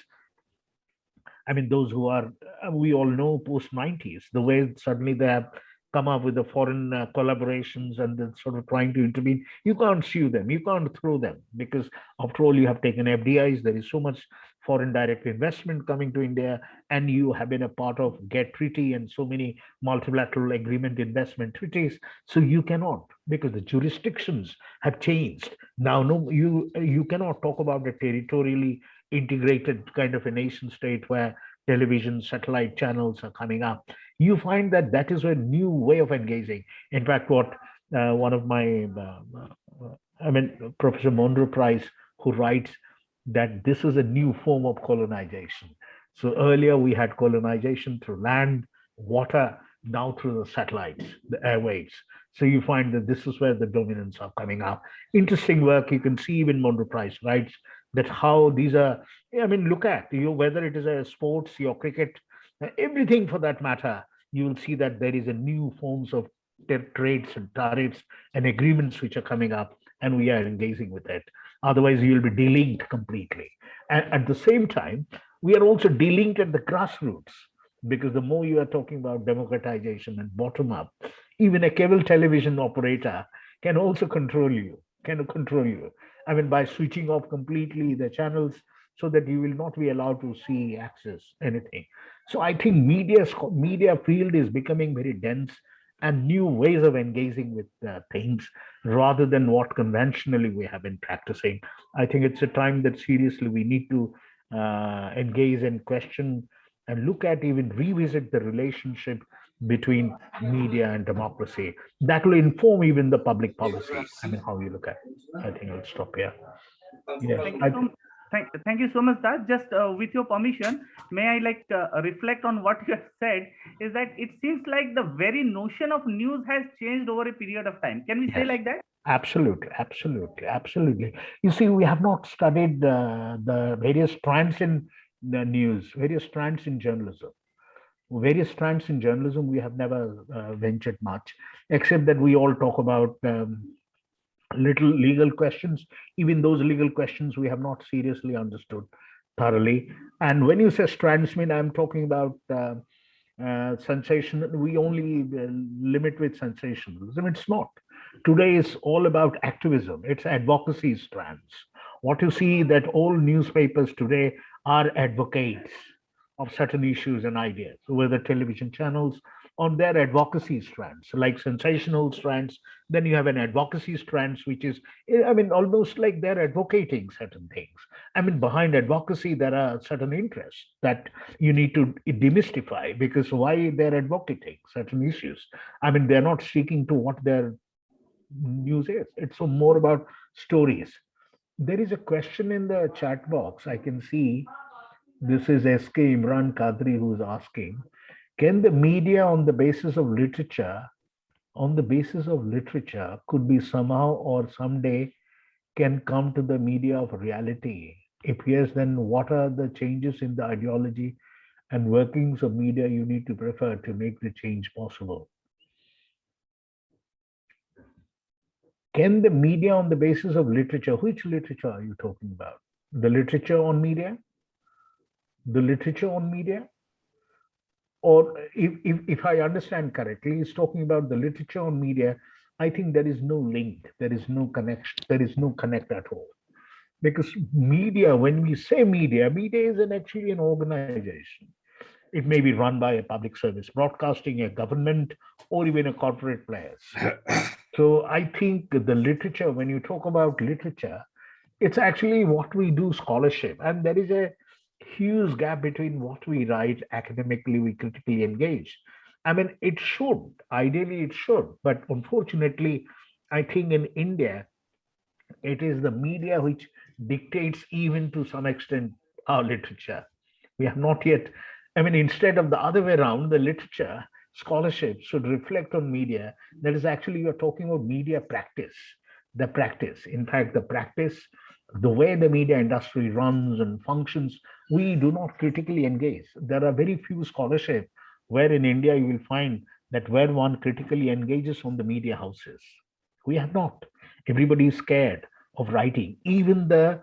I mean, those who are, we all know post 90s, the way suddenly they have come up with the foreign collaborations and then sort of trying to intervene. You can't sue them, you can't throw them, because after all, you have taken FDIs. There is so much foreign direct investment coming to India, and you have been a part of GET treaty and so many multilateral agreement investment treaties. So you cannot, because the jurisdictions have changed. Now, no, you cannot talk about a territorially integrated kind of a nation state where television, satellite channels are coming up. You find that that is a new way of engaging. In fact, what one of my, Professor Monroe Price, who writes that this is a new form of colonization. So earlier we had colonization through land, water, now through the satellites, the airwaves. So you find that this is where the dominants are coming up. Interesting work. You can see even Monroe Price writes that how these are, I mean, look at you, whether it is a sports, your cricket, everything for that matter, you will see that there is a new forms of trades and tariffs and agreements which are coming up, and we are engaging with it. Otherwise, you will be delinked completely. And at the same time, we are also delinked at the grassroots, because the more you are talking about democratization and bottom up, even a cable television operator can also control you, I mean, by switching off completely the channels so that you will not be allowed to see, access anything. So I think media field is becoming very dense, and new ways of engaging with things, rather than what conventionally we have been practicing. I think it's a time that seriously we need to engage and question and look at, even revisit the relationship between media and democracy. That will inform even the public policy. I mean, how you look at it. I think I'll stop here. Yeah. thank you so much, Das. Just with your permission, may I reflect on what you have said? Is that it seems like the very notion of news has changed over a period of time. Can we say Yes. like that? Absolutely, absolutely, absolutely. You see, we have not studied the various strands in the news, various strands in journalism. Various strands in journalism, we have never ventured much, except that we all talk about little legal questions. Even those legal questions we have not seriously understood thoroughly. And when you say strands, I'm talking about sensation. We only limit with sensationalism. It's not. Today is all about activism. It's advocacy strands. What you see that all newspapers today are advocates of certain issues and ideas, whether television channels on their advocacy strands, like sensational strands. Then you have an advocacy strands, which is, almost like they're advocating certain things. Behind advocacy, there are certain interests that you need to demystify, because why they're advocating certain issues. They're not sticking to what their news is. It's more about stories. There is a question in the chat box. I can see this is SK Imran Kadri who's asking, can the media on the basis of literature could be somehow or someday can come to the media of reality? If yes, then what are the changes in the ideology and workings of media you need to prefer to make the change possible? Can the media on the basis of literature, which literature are you talking about? The literature on media? The literature on media? Or if I understand correctly, he's talking about the literature on media. I think there is no link, there is no connection, there is no connect at all. Because media, when we say media, media is actually an organization. It may be run by a public service broadcasting, a government, or even a corporate players. So I think the literature, when you talk about literature, it's actually what we do scholarship. And there is a huge gap between what we write academically, we critically engage. It should, ideally it should, but unfortunately, I think in India, it is the media which dictates even to some extent our literature. We have not yet, instead of the other way around, the literature scholarship should reflect on media. That is actually, you're talking about media practice, the practice. In fact, the practice, the way the media industry runs and functions, we do not critically engage. There are very few scholarship where in India you will find that where one critically engages on the media houses. We have not. Everybody is scared of writing. Even the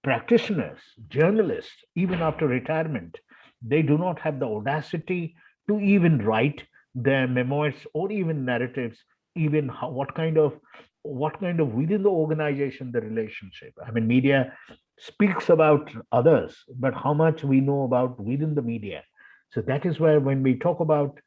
practitioners, journalists, even after retirement, they do not have the audacity to even write their memoirs or even narratives, even what kind of within the organization the relationship. Media speaks about others, but how much we know about within the media. So that is where when we talk about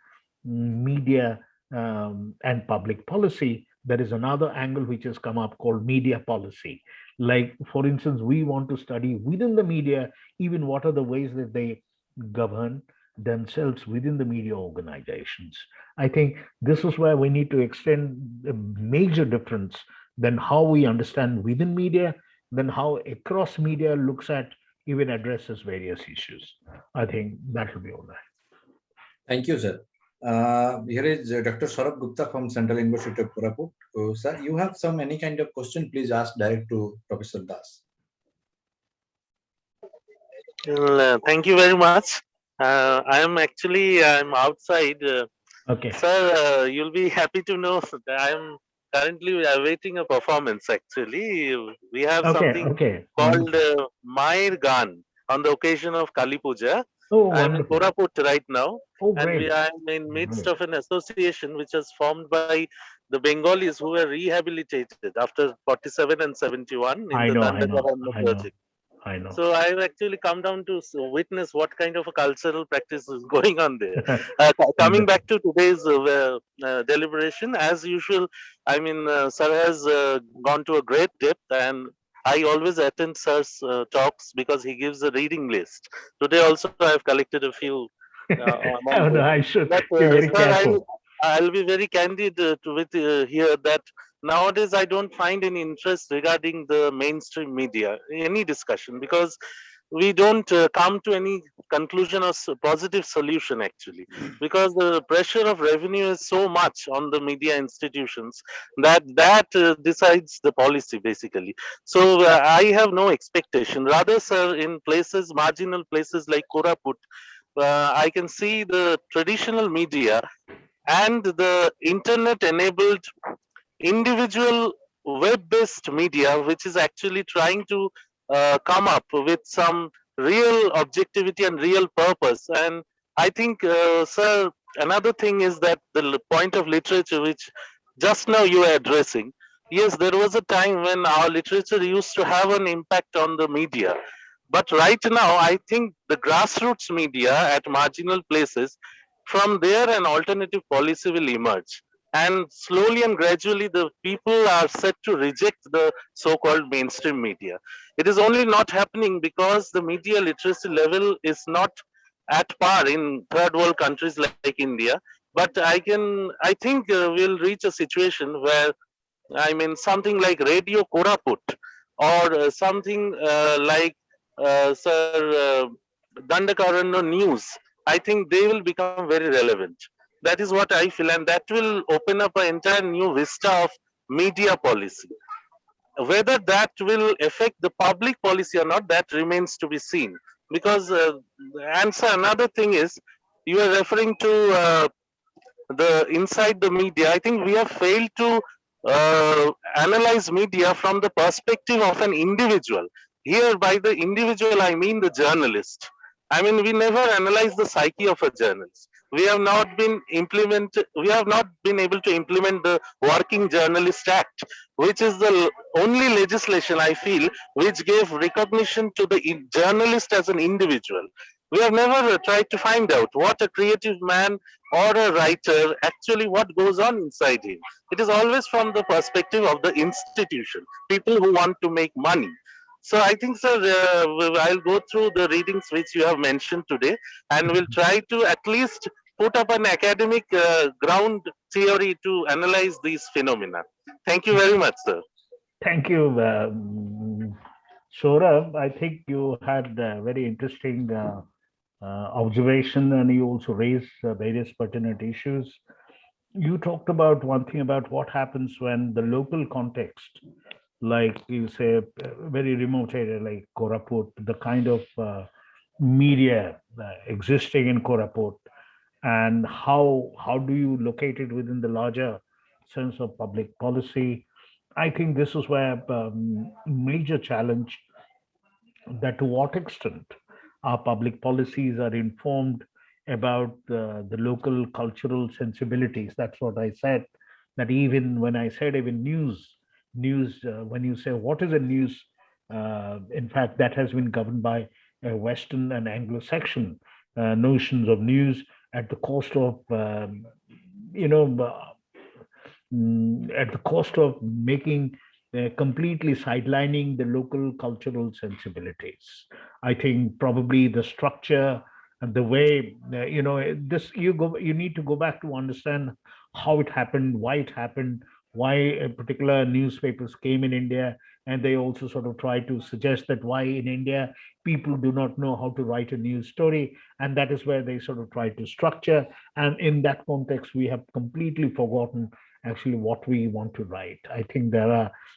media and public policy, there is another angle which has come up called media policy. Like, for instance, we want to study within the media, even what are the ways that they govern themselves within the media organizations. I think this is where we need to extend a major difference than how we understand within media, than how across media looks at, even addresses various issues. I think that will be all right. Thank you, sir. Here is Dr. Saurabh Gupta from Central University of Koraput. Sir, you have any kind of question, please ask direct to Professor Das. Thank you very much. I'm outside. Okay. Sir, you'll be happy to know that I'm currently awaiting a performance. Actually, we have something called Mair Gan on the occasion of Kali Puja. Oh, I'm in Koraput right now, and we are in midst of an association which was formed by the Bengalis who were rehabilitated after 47 and 71 in the Dandakaranya project. I know. So I've actually come down to witness what kind of a cultural practice is going on there. Coming back to today's deliberation, as usual, Sir has gone to a great depth, and I always attend Sir's talks because he gives a reading list. Today also I've collected a few. I should but, be very careful. I'll be very candid with here that nowadays I don't find any interest regarding the mainstream media, any discussion, because we don't come to any conclusion or positive solution actually, because the pressure of revenue is so much on the media institutions that decides the policy basically. So I have no expectation. Rather, sir, in places, marginal places like Koraput, I can see the traditional media and the internet enabled individual web-based media, which is actually trying to come up with some real objectivity and real purpose. And I think, sir, another thing is that the point of literature, which just now you are addressing, yes, there was a time when our literature used to have an impact on the media. But right now, I think the grassroots media at marginal places, from there, an alternative policy will emerge, and slowly and gradually the people are set to reject the so-called mainstream media. It is only not happening because the media literacy level is not at par in third world countries like India. But I think we'll reach a situation where, I mean, something like Radio Koraput or something like Sir Dandakaranya News, I think they will become very relevant. That is what I feel, and that will open up an entire new vista of media policy. Whether that will affect the public policy or not, that remains to be seen. Because, and so another thing is, you are referring to the inside the media. I think we have failed to analyze media from the perspective of an individual. Here, by the individual, I mean the journalist. I mean, we never analyze the psyche of a journalist. We have not been we have not been able to implement the Working Journalist Act, which is the only legislation I feel which gave recognition to the journalist as an individual. We have never tried to find out what a creative man or a writer actually what goes on inside him. It is always from the perspective of the institution, people who want to make money. So I think, sir, I'll go through the readings which you have mentioned today, and we'll try to at least put up an academic ground theory to analyze these phenomena. Thank you very much, sir. Thank you, Saurabh. I think you had a very interesting observation, and you also raised various pertinent issues. You talked about one thing about what happens when the local context, like you say, very remote area like Koraput, the kind of media existing in Koraput, and how do you locate it within the larger sense of public policy? I think this is where major challenge, that to what extent our public policies are informed about the local cultural sensibilities. That's what I said, that even when I said even news, when you say what is a news, in fact, that has been governed by Western and Anglo-Saxon notions of news at the cost of, you know, at the cost of making completely sidelining the local cultural sensibilities. I think probably the structure and the way, this you need to go back to understand how it happened, why it happened, why particular newspapers came in India, and they also sort of try to suggest that why in India people do not know how to write a news story, and that is where they sort of try to structure. And in that context, we have completely forgotten actually what we want to write. I think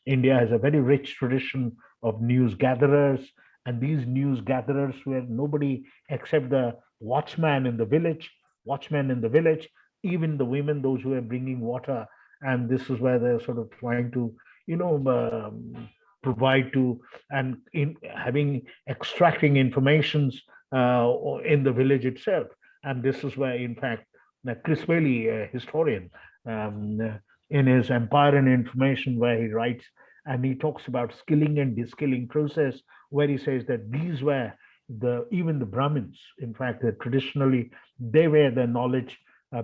India has a very rich tradition of news gatherers, and these news gatherers were nobody except the watchmen in the village, even the women, those who are bringing water. And this is where they're sort of trying to, provide to, and in having extracting informations in the village itself. And this is where, in fact, Chris Bailey, a historian, in his Empire and Information, where he writes, and he talks about skilling and deskilling process, where he says that these were even the Brahmins, in fact, traditionally, they were the knowledge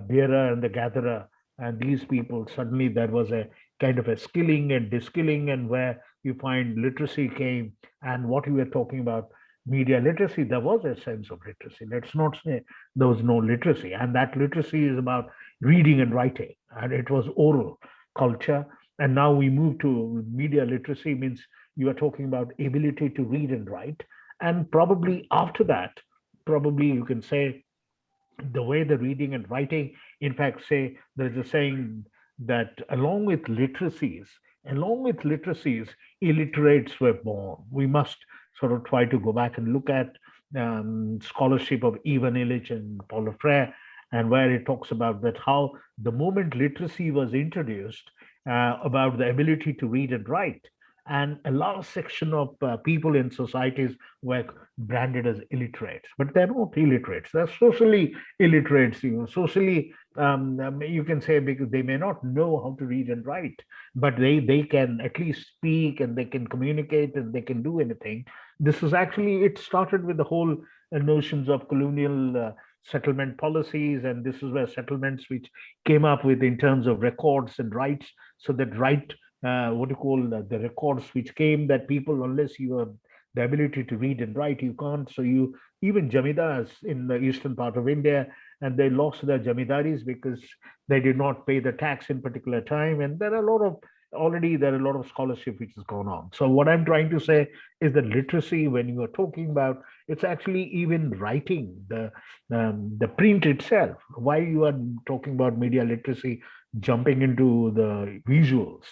bearer and the gatherer. And these people, suddenly there was a kind of a skilling and deskilling, and where you find literacy came. And what you were talking about, media literacy, there was a sense of literacy. Let's not say there was no literacy. And that literacy is about reading and writing. And it was oral culture. And now we move to media literacy, means you are talking about ability to read and write. And probably after that, probably you can say the way the reading and writing, in fact, say there's a saying that along with literacies, illiterates were born. We must sort of try to go back and look at scholarship of Ivan Illich and Paulo Freire, and where it talks about that how the moment literacy was introduced, about the ability to read and write, and a large section of people in societies were branded as illiterates, but they're not illiterates. They're socially illiterates. Socially, you can say, because they may not know how to read and write, but they can at least speak and they can communicate and they can do anything. This is actually, it started with the whole notions of colonial settlement policies, and this is where settlements which came up with in terms of records and rights, so that right, what you call the records which came, that people, unless you have the ability to read and write, you can't. So you, even jamidars in the eastern part of India, and they lost their jamidaris because they did not pay the tax in particular time. And there are a lot of, already there are a lot of scholarship which has gone on. So what I'm trying to say is that literacy, when you are talking about, it's actually even writing, the print itself. Why you are talking about media literacy, jumping into the visuals.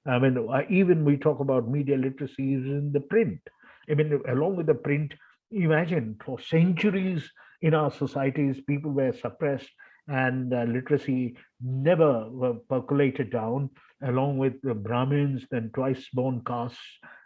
I mean, even we talk about media literacy is in the print. I mean, along with the print, imagine for centuries in our societies, people were suppressed, and literacy never percolated down, along with the Brahmins, then twice born castes,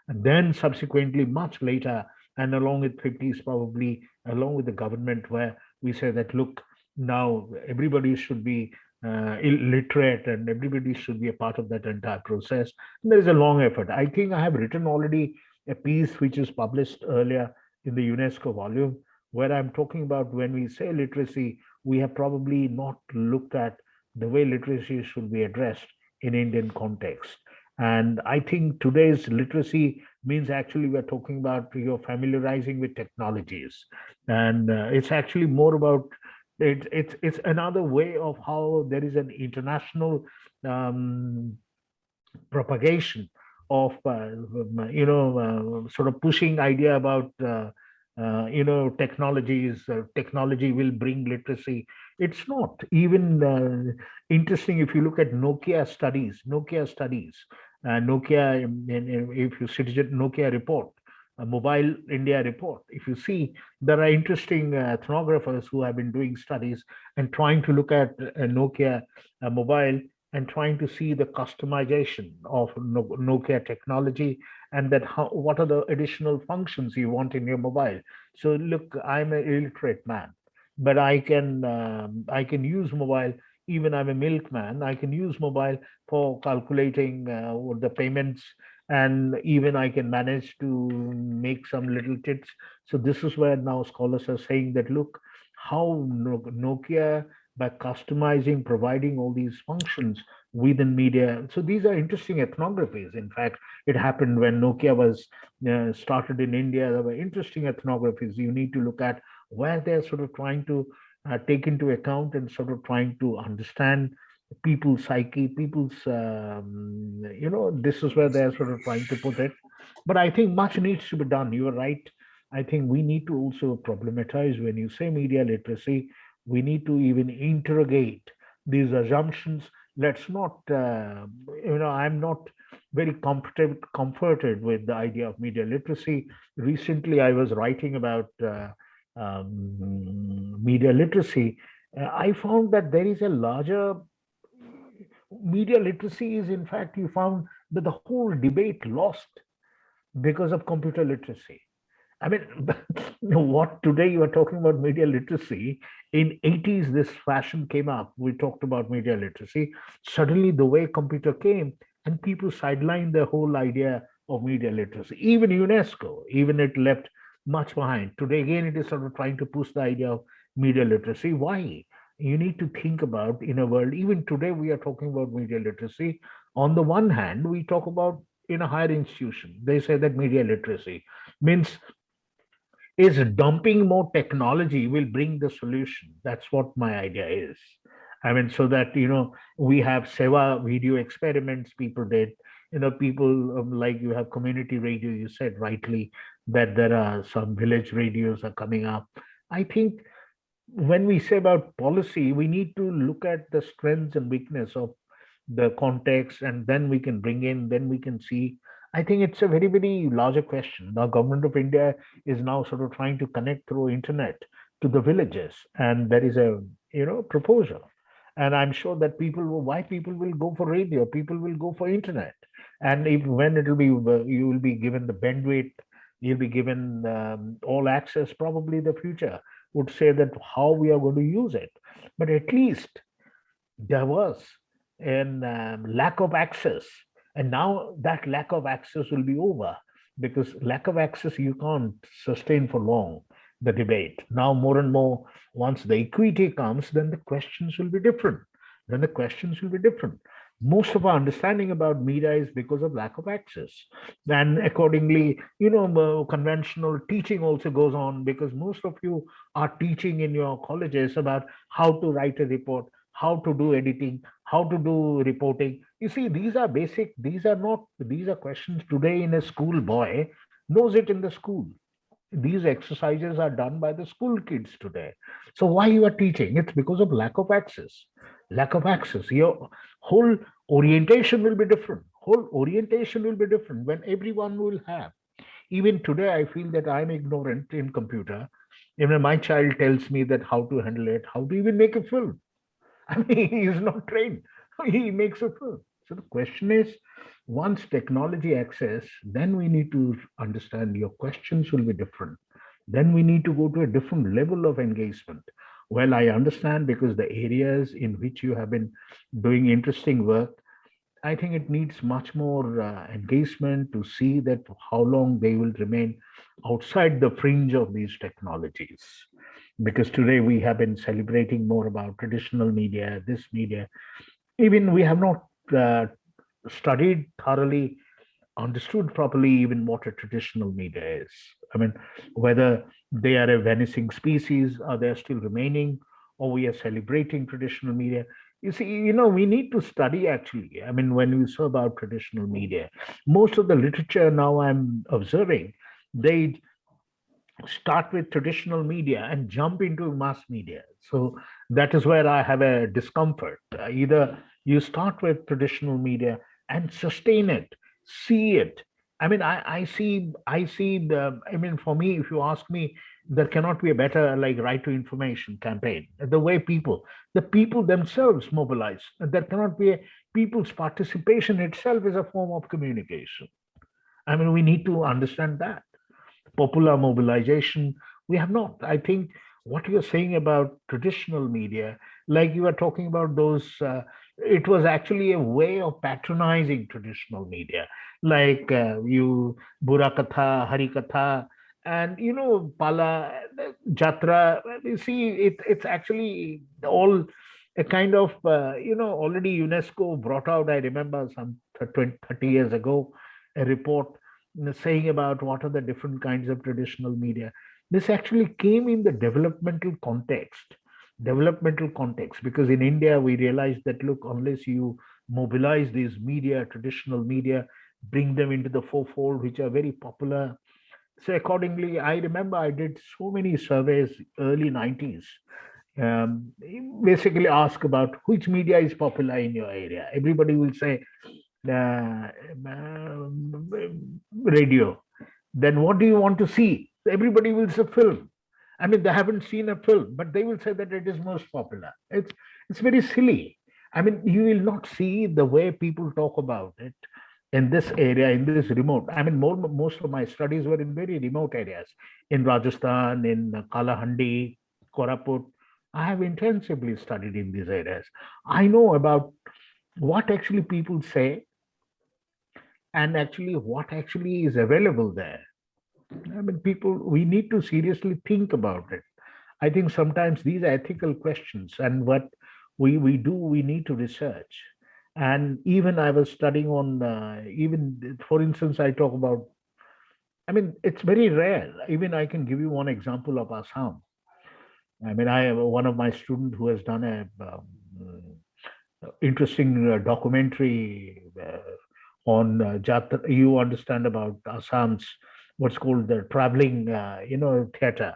and then subsequently, much later, and along with 50s, probably, along with the government, where we say that, look, now everybody should be illiterate and everybody should be a part of that entire process. And there is a long effort. I think I have written already a piece which is published earlier in the UNESCO volume, where I'm talking about when we say literacy, we have probably not looked at the way literacy should be addressed in Indian context. And I think today's literacy means actually we're talking about you're familiarizing with technologies, and it's actually more about it's another way of how there is an international um, propagation of sort of pushing idea about technologies. Technology will bring literacy. It's not even interesting. If you look at Nokia, if you citizen Nokia report, a mobile India report, if you see, there are interesting ethnographers who have been doing studies and trying to look at Nokia mobile, and trying to see the customization of Nokia technology, and that how, what are the additional functions you want in your mobile. So look, I'm an illiterate man, but I can use mobile. Even I'm a milkman, I can use mobile for calculating the payments, and even I can manage to make some little tips. So this is where now scholars are saying that, look, how Nokia, by customizing, providing all these functions within media. So these are interesting ethnographies. In fact, it happened when Nokia was started in India. There were interesting ethnographies. You need to look at where they're sort of trying to take into account and sort of trying to understand people's psyche, this is where they're sort of trying to put it. But I think much needs to be done. You are right. I think we need to also problematize when you say media literacy, we need to even interrogate these assumptions. Let's not, I'm not very comforted with the idea of media literacy. Recently, I was writing about media literacy. I found that there is a larger media literacy is, in fact, you found that the whole debate lost because of computer literacy. I mean, what today you are talking about media literacy. In 80s, this fashion came up. We talked about media literacy. Suddenly, the way computer came, and people sidelined the whole idea of media literacy. Even UNESCO, even it left much behind. Today, again, it is sort of trying to push the idea of media literacy. Why? You need to think about in a world, even today, we are talking about media literacy. On the one hand, we talk about in a higher institution, they say that media literacy means is dumping more technology will bring the solution. That's what my idea is. I mean, so that, we have Seva video experiments people did, people like you have community radio, you said rightly that there are some village radios are coming up. I think when we say about policy, we need to look at the strengths and weakness of the context, and then we can bring in, then we can see. I think it's a very, very larger question. Now, government of India is now sort of trying to connect through internet to the villages, and there is a proposal. And I'm sure that why people will go for radio, people will go for internet. And if when it will be, you will be given the bandwidth, you'll be given all access. Probably the future would say that how we are going to use it. But at least there was an lack of access, and now that lack of access will be over, because lack of access you can't sustain for long the debate. Now more and more, once the equity comes, then the questions will be different. Most of our understanding about media is because of lack of access, and accordingly, conventional teaching also goes on, because most of you are teaching in your colleges about how to write a report, how to do editing, how to do reporting. You see, these are basic, these are questions today in a school boy knows it in the school. These exercises are done by the school kids today. So why you are teaching? It's because of lack of access. Your whole orientation will be different. When everyone will have. Even today, I feel that I'm ignorant in computer. Even my child tells me that how to handle it, how to even make a film. I mean, he is not trained. He makes a film. So the question is, once technology access, then we need to understand your questions will be different. Then we need to go to a different level of engagement. Well, I understand, because the areas in which you have been doing interesting work, I think it needs much more engagement to see that how long they will remain outside the fringe of these technologies. Because today we have been celebrating more about traditional media, this media. Even we have not studied thoroughly, understood properly even what a traditional media is. I mean, whether they are a vanishing species, or they're still remaining, or we are celebrating traditional media. You see, we need to study actually. I mean, when we saw about traditional media, most of the literature now I'm observing, they start with traditional media and jump into mass media. So that is where I have a discomfort. Either you start with traditional media and sustain it, see it. I mean, I see I mean, for me, if you ask me, there cannot be a better like right to information campaign. The way the people themselves mobilize. There cannot be people's participation itself is a form of communication. I mean, we need to understand that popular mobilization. We have not. I think what you're saying about traditional media, like you were talking about those, it was actually a way of patronizing traditional media, like Bura Katha, Hari Katha, and Pala, Jatra. You see, it's actually all a kind of, already UNESCO brought out, I remember some 30 years ago, a report saying about what are the different kinds of traditional media. This actually came in the developmental context, because in India we realized that, look, unless you mobilize these media, traditional media, bring them into the forefold, which are very popular. So accordingly, I remember I did so many surveys early 90s, basically ask about which media is popular in your area. Everybody will say uh, radio. Then what do you want to see? Everybody will say film. I mean, they haven't seen a film, but they will say that it is most popular. It's very silly. I mean, you will not see the way people talk about it in this area, in this remote. I mean, most of my studies were in very remote areas, in Rajasthan, in Kalahandi, Koraput. I have intensively studied in these areas. I know about what actually people say and actually what actually is available there. I mean, we need to seriously think about it. I think sometimes these are ethical questions, and what we need to research. And even I was studying on, even for instance, I talk about, I mean, it's very rare. Even I can give you one example of Assam. I mean, I have one of my students who has done a interesting documentary on Jatra. You understand about Assam's what's called the traveling, theater.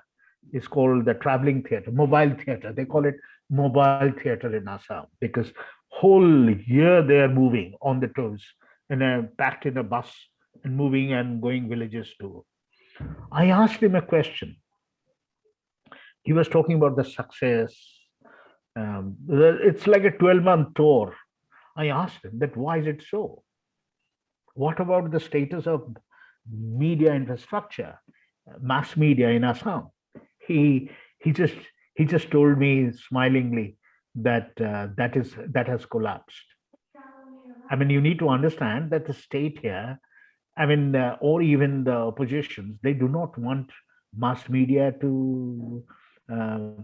It's called the traveling theater, mobile theater. They call it mobile theater in Assam because whole year they are moving on the toes and packed in a bus and moving and going villages too. I asked him a question. He was talking about the success. It's like a 12-month tour. I asked him that why is it so? What about the status of media infrastructure, mass media in Assam? He he just he just told me smilingly that that has collapsed. I mean, you need to understand that the state here, I mean, or even the oppositions, they do not want mass media to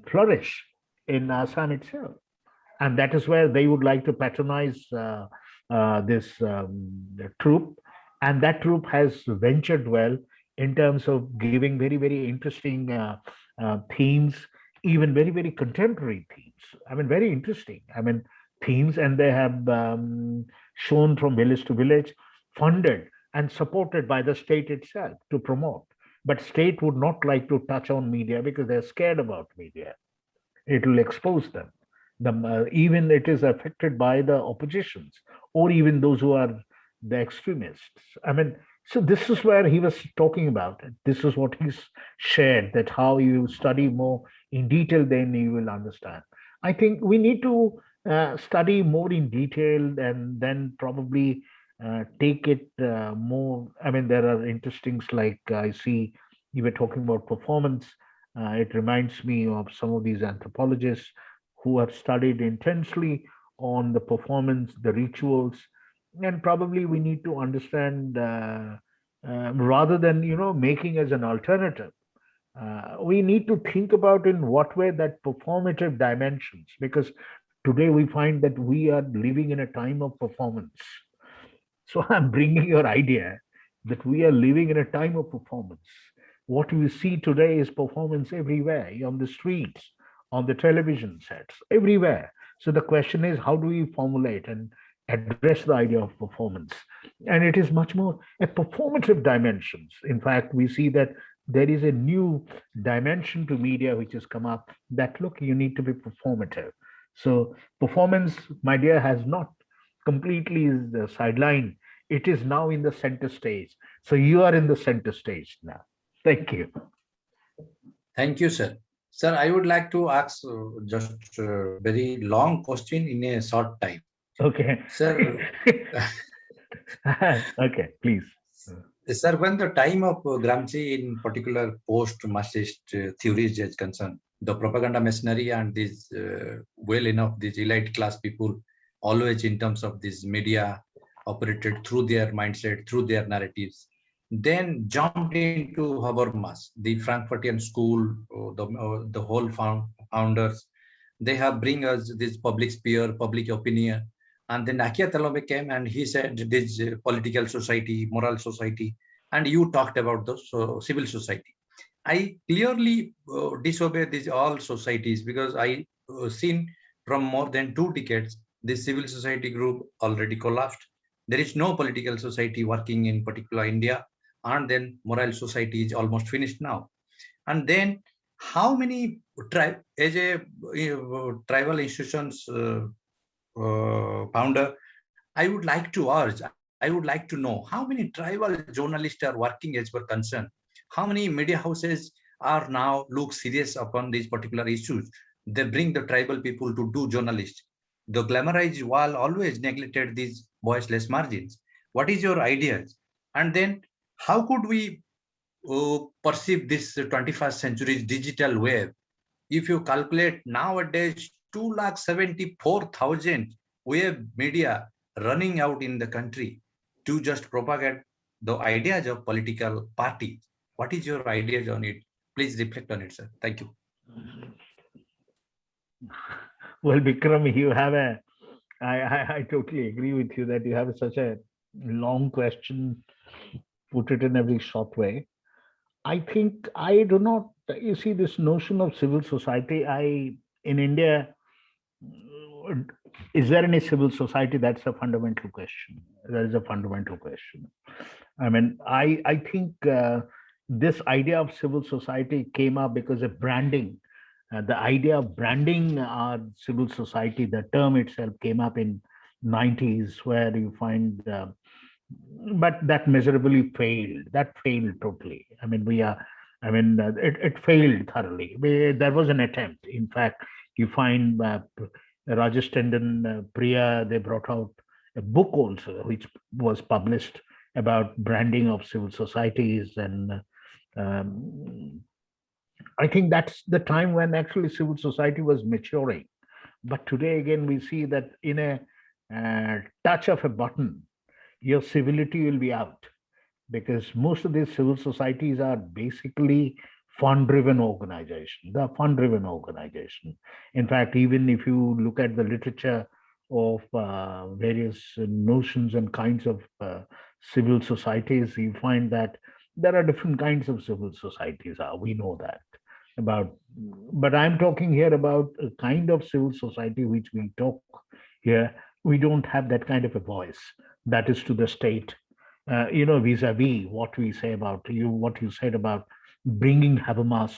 flourish in Assam itself. And that is where they would like to patronize this troop. And that troop has ventured well in terms of giving very, very interesting themes, even very, very contemporary themes. I mean, very interesting. I mean, themes, and they have shown from village to village, funded and supported by the state itself to promote. But state would not like to touch on media because they're scared about media. It will expose them. Even it is affected by the oppositions or even those who are the extremists. I mean, so this is where he was talking about it. This is what he's shared, that how you study more in detail, then you will understand. I think we need to study more in detail and then probably take it more. I mean, there are interesting, like I see you were talking about performance. It reminds me of some of these anthropologists who have studied intensely on the performance, the rituals, and probably we need to understand rather than making as an alternative. We need to think about in what way that performative dimensions, because today we find that we are living in a time of performance. So I'm bringing your idea that we are living in a time of performance. What we see today is performance everywhere, on the streets, on the television sets, everywhere. So the question is, how do we formulate and address the idea of performance? And it is much more a performative dimensions. In fact, we see that there is a new dimension to media which has come up, that look, you need to be performative. So performance, my dear, has not completely sidelined. It is now in the center stage. So you are in the center stage now. Thank you. Thank you, sir. Sir, I would like to ask just a very long question in a short time. Okay. Sir. Okay, please. Sir, when the time of Gramsci in particular post-Marxist theories is concerned, the propaganda machinery and these well enough, these elite class people always in terms of this media operated through their mindset, through their narratives, then jumped into Habermas, the Frankfurtian school, the whole founders. They have bring us this public sphere, public opinion. And then Akia Talome came and he said this political society, moral society, and you talked about the civil society. I clearly disobey these all societies because I seen from more than 2 decades, this civil society group already collapsed. There is no political society working in particular India, and then moral society is almost finished now. And then how many as a tribal institutions founder, I would like to urge, I would like to know how many tribal journalists are working as per concern. How many media houses are now look serious upon these particular issues. They bring the tribal people to do journalists. The glamorized wall always neglected these voiceless margins. What is your ideas? And then how could we perceive this 21st century's digital wave? If you calculate nowadays 274,000 web media running out in the country to just propagate the ideas of political parties. What is your ideas on it? Please reflect on it, sir. Thank you. Well, Bikram, you have I totally agree with you that you have such a long question, put it in a very short way. I think I do not, you see, this notion of civil society, in India, is there any civil society? That's a fundamental question. That is a fundamental question. I mean, I think this idea of civil society came up because of branding. The idea of branding our civil society, the term itself came up in 90s, where you find, but that miserably failed. That failed totally. I mean, it failed thoroughly. There was an attempt. In fact, you find Rajesh Tandon, Priya, they brought out a book also, which was published about branding of civil societies. And I think that's the time when actually civil society was maturing. But today, again, we see that in a touch of a button, your civility will be out, because most of these civil societies are basically fund-driven organization. They're fund-driven organization. In fact, even if you look at the literature of various notions and kinds of civil societies, you find that there are different kinds of civil societies. We know that about, but I'm talking here about a kind of civil society which we talk here. We don't have that kind of a voice that is to the state. Vis-a-vis what we say about you, what you said about bringing Habermas.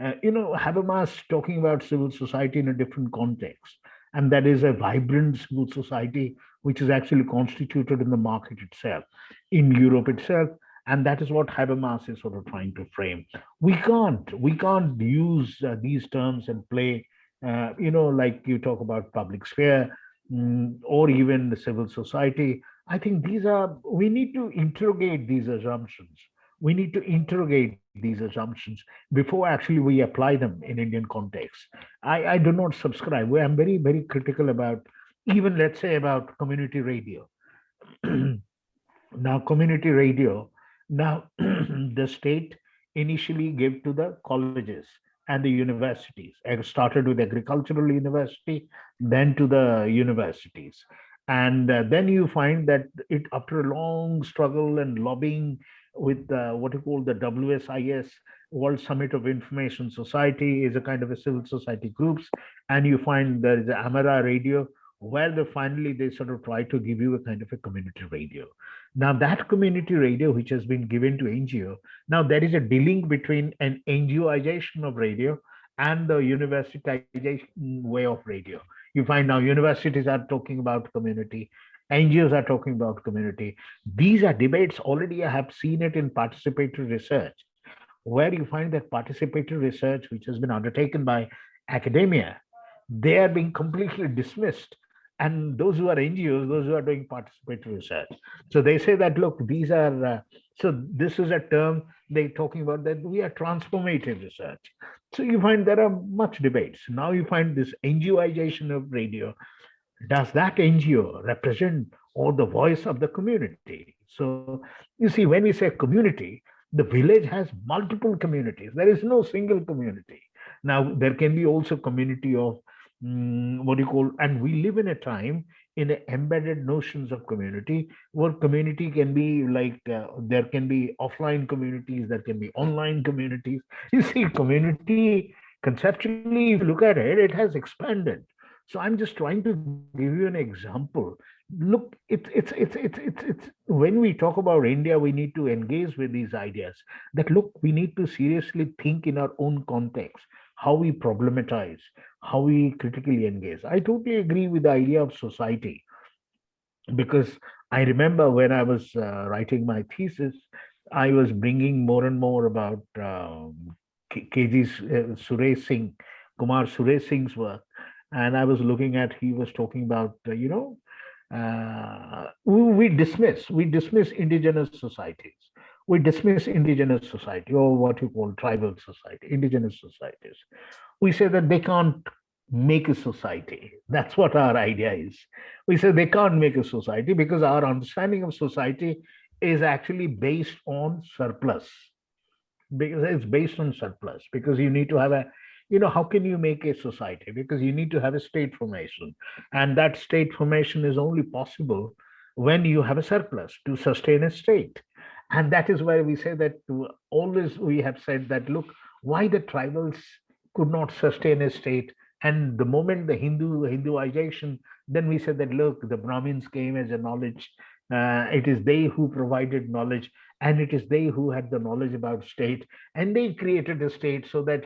Habermas talking about civil society in a different context, and that is a vibrant civil society which is actually constituted in the market itself, in Europe itself, and that is what Habermas is sort of trying to frame. We can't use these terms and play, like you talk about public sphere, or even the civil society. I think we need to interrogate these assumptions. We need to interrogate these assumptions before actually we apply them in Indian context. I do not subscribe. I'm very, very critical about, even let's say, about community radio. Now, community radio, now the state initially gave to the colleges and the universities. It started with agricultural university, then to the universities. And then you find that after a long struggle and lobbying with what you call the WSIS, World Summit of Information Society, is a kind of a civil society groups. And you find there is the Amara radio, where finally they sort of try to give you a kind of a community radio. Now that community radio, which has been given to NGO, now there is a dealing between an NGOization of radio and the universitization way of radio. You find now universities are talking about community, NGOs are talking about community. These are debates already. I have seen it in participatory research, where you find that participatory research, which has been undertaken by academia, they are being completely dismissed. And those who are NGOs, those who are doing participatory research, so they say that, look, these are, so this is a term they're talking about, that we are transformative research. So you find there are much debates. Now you find this NGOization of radio. Does that NGO represent all the voice of the community? So you see, when we say community, the village has multiple communities. There is no single community. Now, there can be also community of what you call, and we live in a time in embedded notions of community, where community can be like, there can be offline communities, there can be online communities. You see, community conceptually, if you look at it, it has expanded. So I'm just trying to give you an example. Look, it's when we talk about India, we need to engage with these ideas that, look, we need to seriously think in our own context, how we problematize, how we critically engage. I totally agree with the idea of society, because I remember when I was writing my thesis, I was bringing more and more about KG Suresh Singh, Kumar Suresh Singh's work. And I was looking at, he was talking about, we dismiss indigenous societies. We dismiss indigenous society, or what you call tribal society, indigenous societies. We say that they can't make a society. That's what our idea is. We say they can't make a society because our understanding of society is actually based on surplus. Because it's based on surplus, because you need to have a, how can you make a society? Because you need to have a state formation. And that state formation is only possible when you have a surplus to sustain a state. And that is why we say that always we have said that, look, why the tribals could not sustain a state And the moment the Hinduization, then we said that, look, the Brahmins came as a knowledge. It is they who provided knowledge, and it is they who had the knowledge about state, and they created a state so that,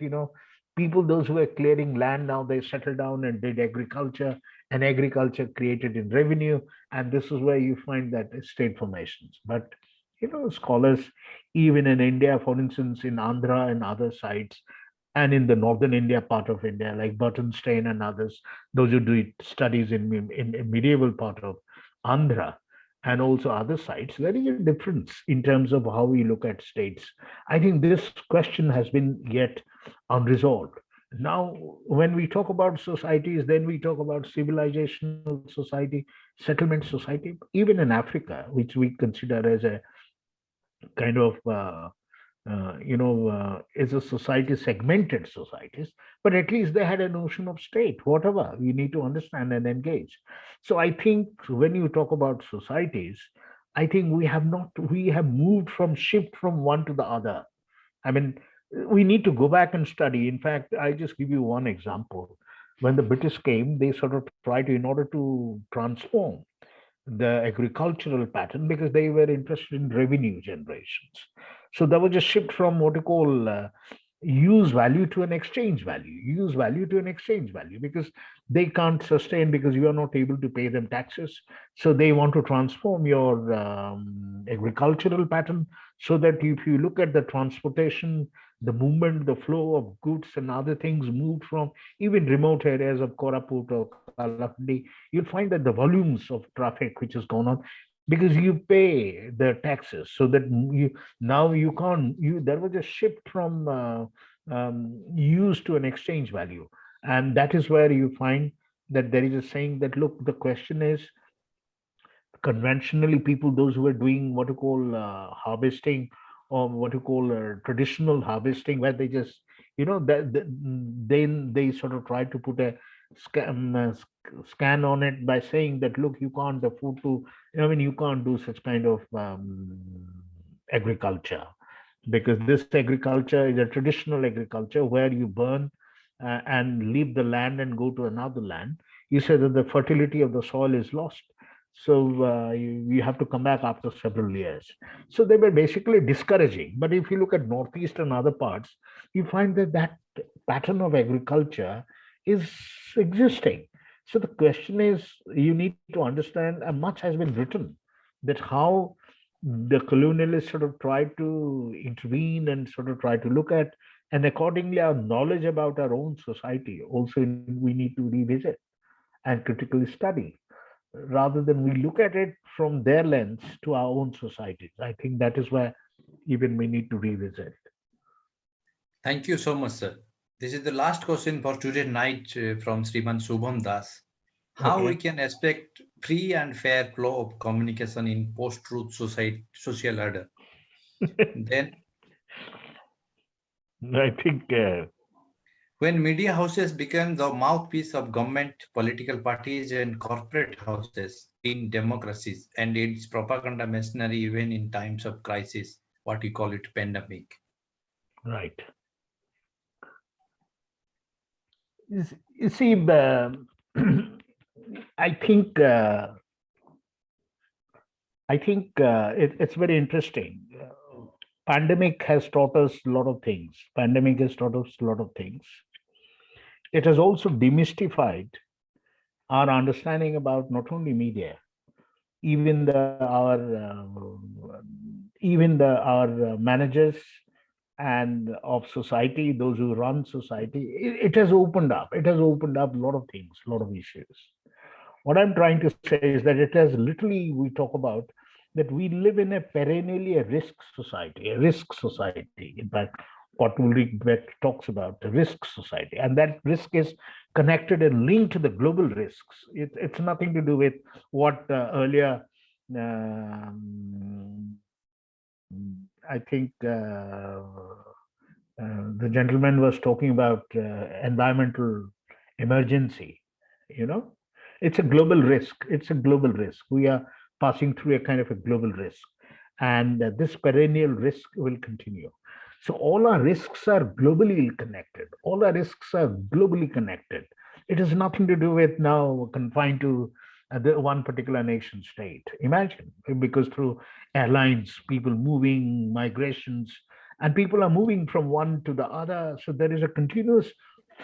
people, those who were clearing land, now they settled down and did agriculture, and agriculture created in revenue, and this is where you find that state formations. But scholars, even in India, for instance, in Andhra and other sites, and in the northern India part of India, like Burtonstein and others, those who do studies in medieval part of Andhra, and also other sites, there is a difference in terms of how we look at states. I think this question has been yet unresolved. Now, when we talk about societies, then we talk about civilizational society, settlement society, even in Africa, which we consider as a kind of is a society, segmented societies, but at least they had a notion of state, whatever we need to understand and engage. So I think when you talk about societies, I think we have moved from shift from one to the other. I mean, we need to go back and study. In fact, I just give you one example. When the British came, they sort of tried to, in order to transform the agricultural pattern, because they were interested in revenue generations. So there was a shift from what you call use value to an exchange value, use value to an exchange value, because they can't sustain, because you are not able to pay them taxes. So they want to transform your agricultural pattern, so that if you look at the transportation, the movement, the flow of goods and other things moved from even remote areas of Koraput or Kalahandi, you'll find that the volumes of traffic which has gone on, because you pay the taxes, so that now you can't, there was a shift from use to an exchange value. And that is where you find that there is a saying that, look, the question is, conventionally, people, those who are doing what you call harvesting, or what you call traditional harvesting, where they just, then they sort of try to put a scan on it by saying that, look, you can't afford to, you can't do such kind of agriculture, because this agriculture is a traditional agriculture where you burn and leave the land and go to another land. You say that the fertility of the soil is lost, so you have to come back after several years. So they were basically discouraging. But if you look at Northeast and other parts, you find that that pattern of agriculture is existing. So the question is, you need to understand, and much has been written, that how the colonialists sort of tried to intervene and sort of try to look at, and accordingly our knowledge about our own society also we need to revisit and critically study, rather than we look at it from their lens to our own societies. I think that is where even we need to revisit. Thank you so much, sir. This is the last question for today night from Sriman Shubham Das. How we can expect free and fair flow of communication in post-truth society, social order? Then, I think when media houses become the mouthpiece of government, political parties, and corporate houses in democracies, and its propaganda machinery even in times of crisis, what we call it pandemic. right. You see, I think it's very interesting. Pandemic has taught us a lot of things. Pandemic has taught us a lot of things. It has also demystified our understanding about not only media, even our managers and of society, those who run society. It has opened up. It has opened up a lot of things, a lot of issues. What I'm trying to say is that it has literally, we talk about that we live in a perennially a risk society, a risk society. In fact, what Ulrich Beck talks about, the risk society. And that risk is connected and linked to the global risks. It's nothing to do with what earlier, I think the gentleman was talking about environmental emergency, it's a global risk. It's a global risk. We are passing through a kind of a global risk, and this perennial risk will continue. So all our risks are globally connected. All our risks are globally connected. It has nothing to do with now confined to the one particular nation state. Imagine, because through airlines, people moving, migrations, and people are moving from one to the other. So there is a continuous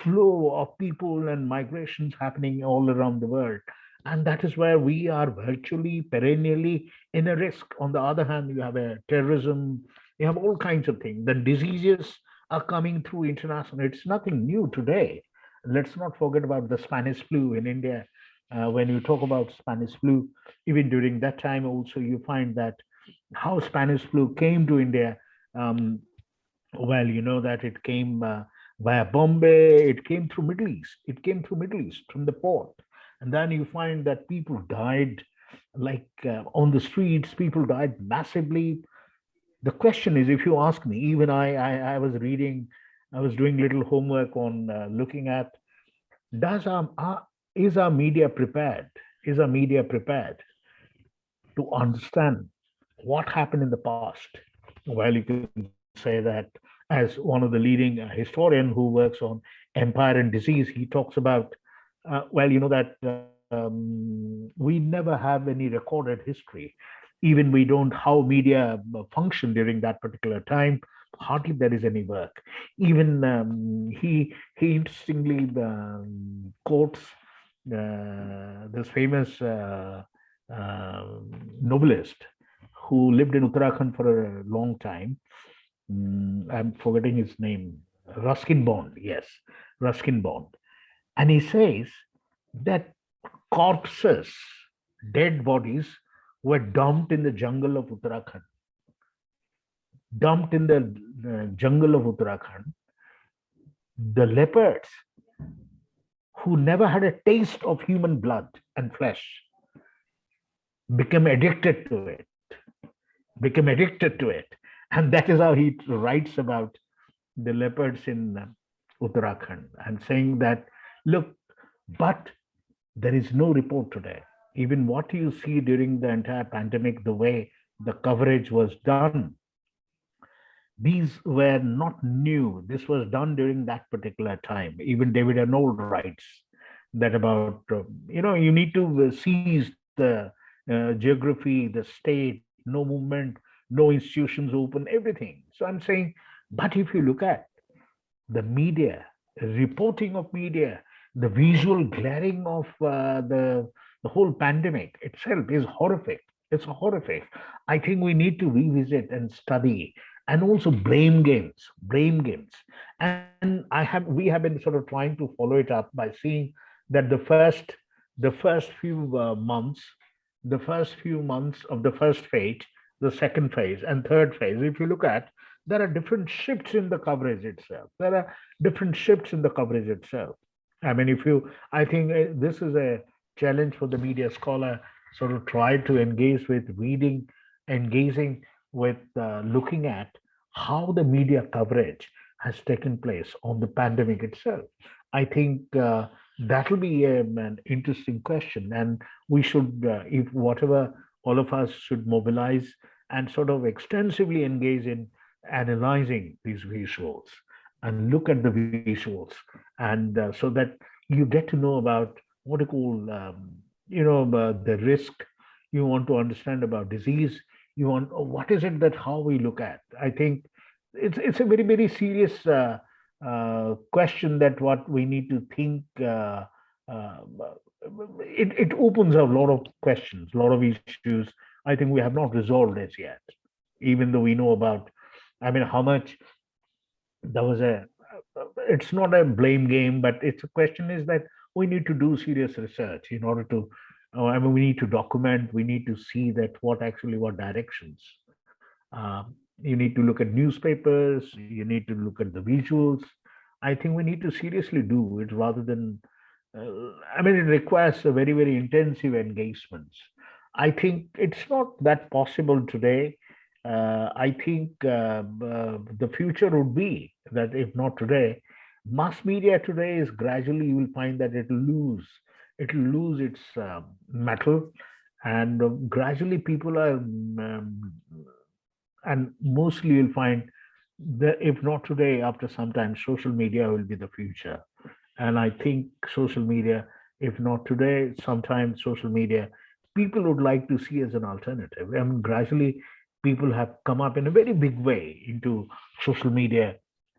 flow of people and migrations happening all around the world. And that is where we are virtually, perennially in a risk. On the other hand, you have a terrorism, you have all kinds of things. The diseases are coming through international. It's nothing new today. Let's not forget about the Spanish flu in India. When you talk about Spanish flu, even during that time, also you find that how Spanish flu came to India. Um, well, you know that it came via Bombay. It came through Middle East. It came through Middle East from the port, and then you find that people died, like on the streets. People died massively. The question is, if you ask me, even I was reading, I was doing little homework on looking at, does is our media prepared? Is our media prepared to understand what happened in the past? Well, you can say that as one of the leading historian who works on empire and disease, he talks about, well, you know that we never have any recorded history. Even we don't how media function during that particular time. Hardly there is any work. Even he interestingly quotes this famous novelist who lived in Uttarakhand for a long time. I'm forgetting his name. Ruskin Bond, yes, Ruskin Bond. And he says that corpses, dead bodies, were dumped in the jungle of Uttarakhand. Dumped in the jungle of Uttarakhand. The leopards, who never had a taste of human blood and flesh, became addicted to it. Became addicted to it. And that is how he writes about the leopards in Uttarakhand and saying that, look, but there is no report today. Even what you see during the entire pandemic, the way the coverage was done, these were not new. This was done during that particular time. Even David Arnold writes that about, you need to seize the geography, the state, no movement, no institutions open, everything. So I'm saying, but if you look at the media, reporting of media, the visual glaring of the whole pandemic itself is horrific. It's horrific. I think we need to revisit and study, and also blame games. And we have been sort of trying to follow it up by seeing that the first few months of the first phase, the second phase, and third phase, if you look at, there are different shifts in the coverage itself. There are different shifts in the coverage itself. I mean, I think this is a challenge for the media scholar, sort of try to engage with reading, engaging with looking at how the media coverage has taken place on the pandemic itself. I think that will be an interesting question, and we should, if whatever all of us should mobilize and sort of extensively engage in analyzing these visuals and look at the visuals, and so that you get to know about what you call, about the risk. You want to understand about disease. You want, what is it that how we look at. I think it's a very, very serious question, that what we need to think. Uh, it opens up a lot of questions, a lot of issues. I think we have not resolved as yet, even though we know about. I mean, how much there was a. It's not a blame game, but it's a question is that we need to do serious research in order to. I mean, we need to document. We need to see that what directions. You need to look at newspapers. You need to look at the visuals. I think we need to seriously do it rather than. I mean, it requires a very, very intensive engagements. I think it's not that possible today. I think the future would be that if not today, mass media today is gradually, you will find that it will lose its metal, and gradually people are, and mostly you'll find that if not today, after some time, social media will be the future. And I think social media, if not today, sometimes social media, people would like to see as an alternative. I mean, gradually, people have come up in a very big way into social media.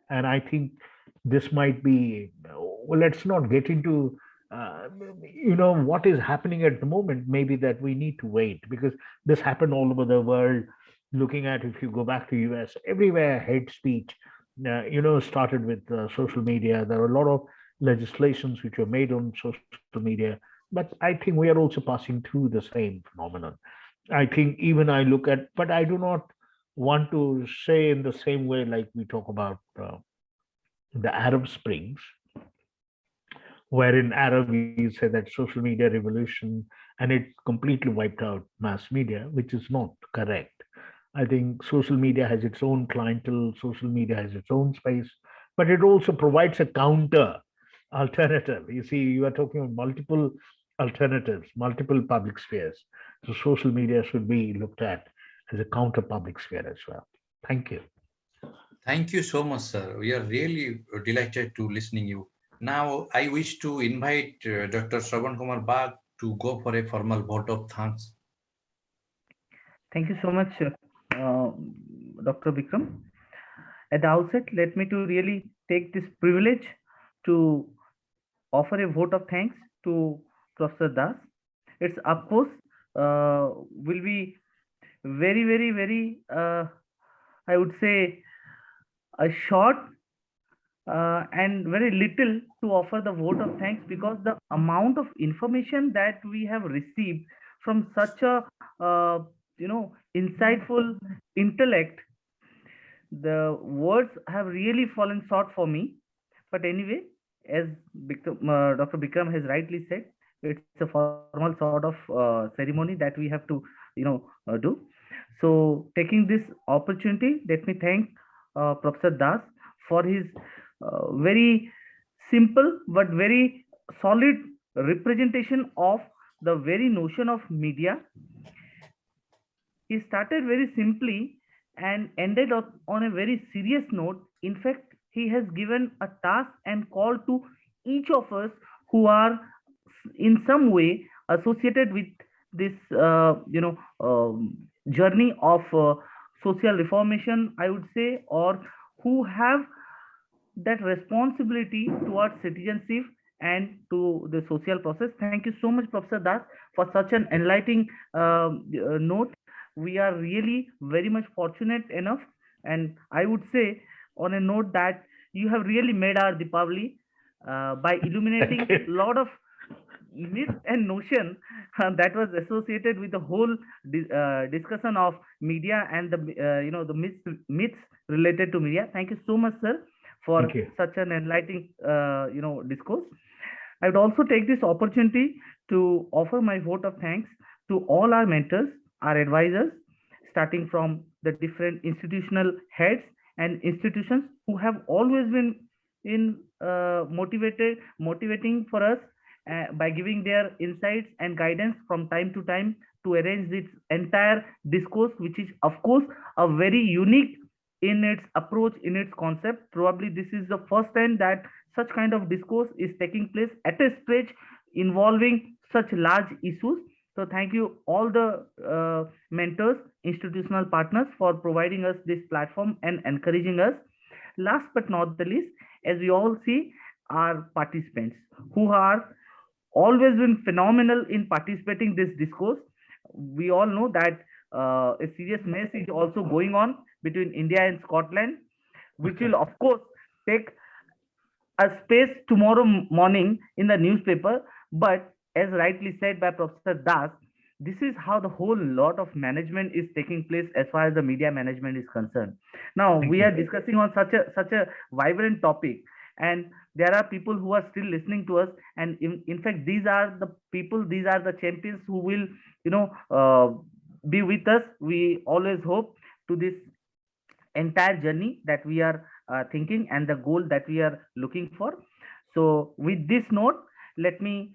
And I think this might be, well, let's not get into, uh, what is happening at the moment. Maybe that we need to wait because this happened all over the world. Looking at, if you go back to US, everywhere hate speech, started with social media. There are a lot of legislations which were made on social media. But I think we are also passing through the same phenomenon. I think even I look at, but I do not want to say in the same way like we talk about the Arab Springs, where in Arab you say that social media revolution and it completely wiped out mass media, which is not correct. I think social media has its own clientele, social media has its own space, but it also provides a counter alternative. You see, you are talking about multiple alternatives, multiple public spheres. So social media should be looked at as a counter public sphere as well. Thank you. Thank you so much, sir. We are really delighted to listening you. Now, I wish to invite Dr. Shravan Kumar Bag to go for a formal vote of thanks. Thank you so much, Dr. Vikram. At the outset, let me to really take this privilege to offer a vote of thanks to Professor Das. It's of course will be very, very, very, I would say, a short and very little to offer the vote of thanks because the amount of information that we have received from such a insightful intellect, the words have really fallen short for me. But anyway, as Dr. Bikram has rightly said, it's a formal sort of ceremony that we have to do. So taking this opportunity, let me thank Professor Das for his very simple but very solid representation of the very notion of media. He started very simply and ended up on a very serious note. In fact, he has given a task and call to each of us who are in some way associated with this, journey of social reformation, I would say, or who have that responsibility towards citizenship and to the social process. Thank you so much, Professor Das, for such an enlightening note. We are really very much fortunate enough, and I would say on a note that you have really made our Deepavali by illuminating a lot of myth and notion that was associated with the whole discussion of media and the the myths related to media. Thank you so much, sir, for such an enlightening discourse. I would also take this opportunity to offer my vote of thanks to all our mentors, our advisors, starting from the different institutional heads and institutions who have always been in motivating for us by giving their insights and guidance from time to time to arrange this entire discourse, which is of course a very unique in its approach, in its concept. Probably this is the first time that such kind of discourse is taking place at a stage involving such large issues. So thank you all the mentors, institutional partners for providing us this platform and encouraging us. Last but not the least, as we all see, our participants who are always been phenomenal in participating this discourse. We all know that a serious mess is also going on between India and Scotland, which will of course take a space tomorrow morning in the newspaper. But as rightly said by Professor Das, this is how the whole lot of management is taking place as far as the media management is concerned. Now we are discussing on such a vibrant topic, and there are people who are still listening to us, and in fact these are the people, these are the champions who will be with us, we always hope, to this entire journey that we are thinking and the goal that we are looking for. So with this note, let me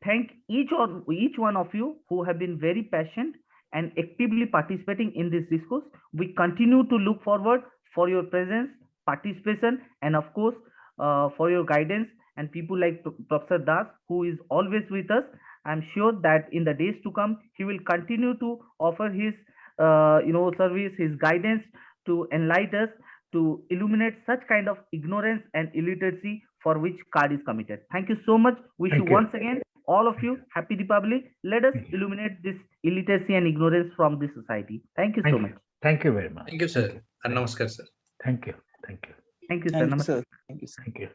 thank each one of you who have been very patient and actively participating in this discourse. We continue to look forward for your presence, participation, and of course for your guidance and people like Professor Das, who is always with us. I'm sure that in the days to come, he will continue to offer his service, his guidance to enlighten us, to illuminate such kind of ignorance and illiteracy for which CARD is committed. Thank you so much. Wish you once again, all of you, Happy Deepavali. Let us illuminate this illiteracy and ignorance from this society. Thank you so much. Thank you very much. Thank you, sir. And namaskar, sir. Thank you. Thank you. Thank you, sir. Thank you, Namaste. sir. Thank you, sir. Thank you.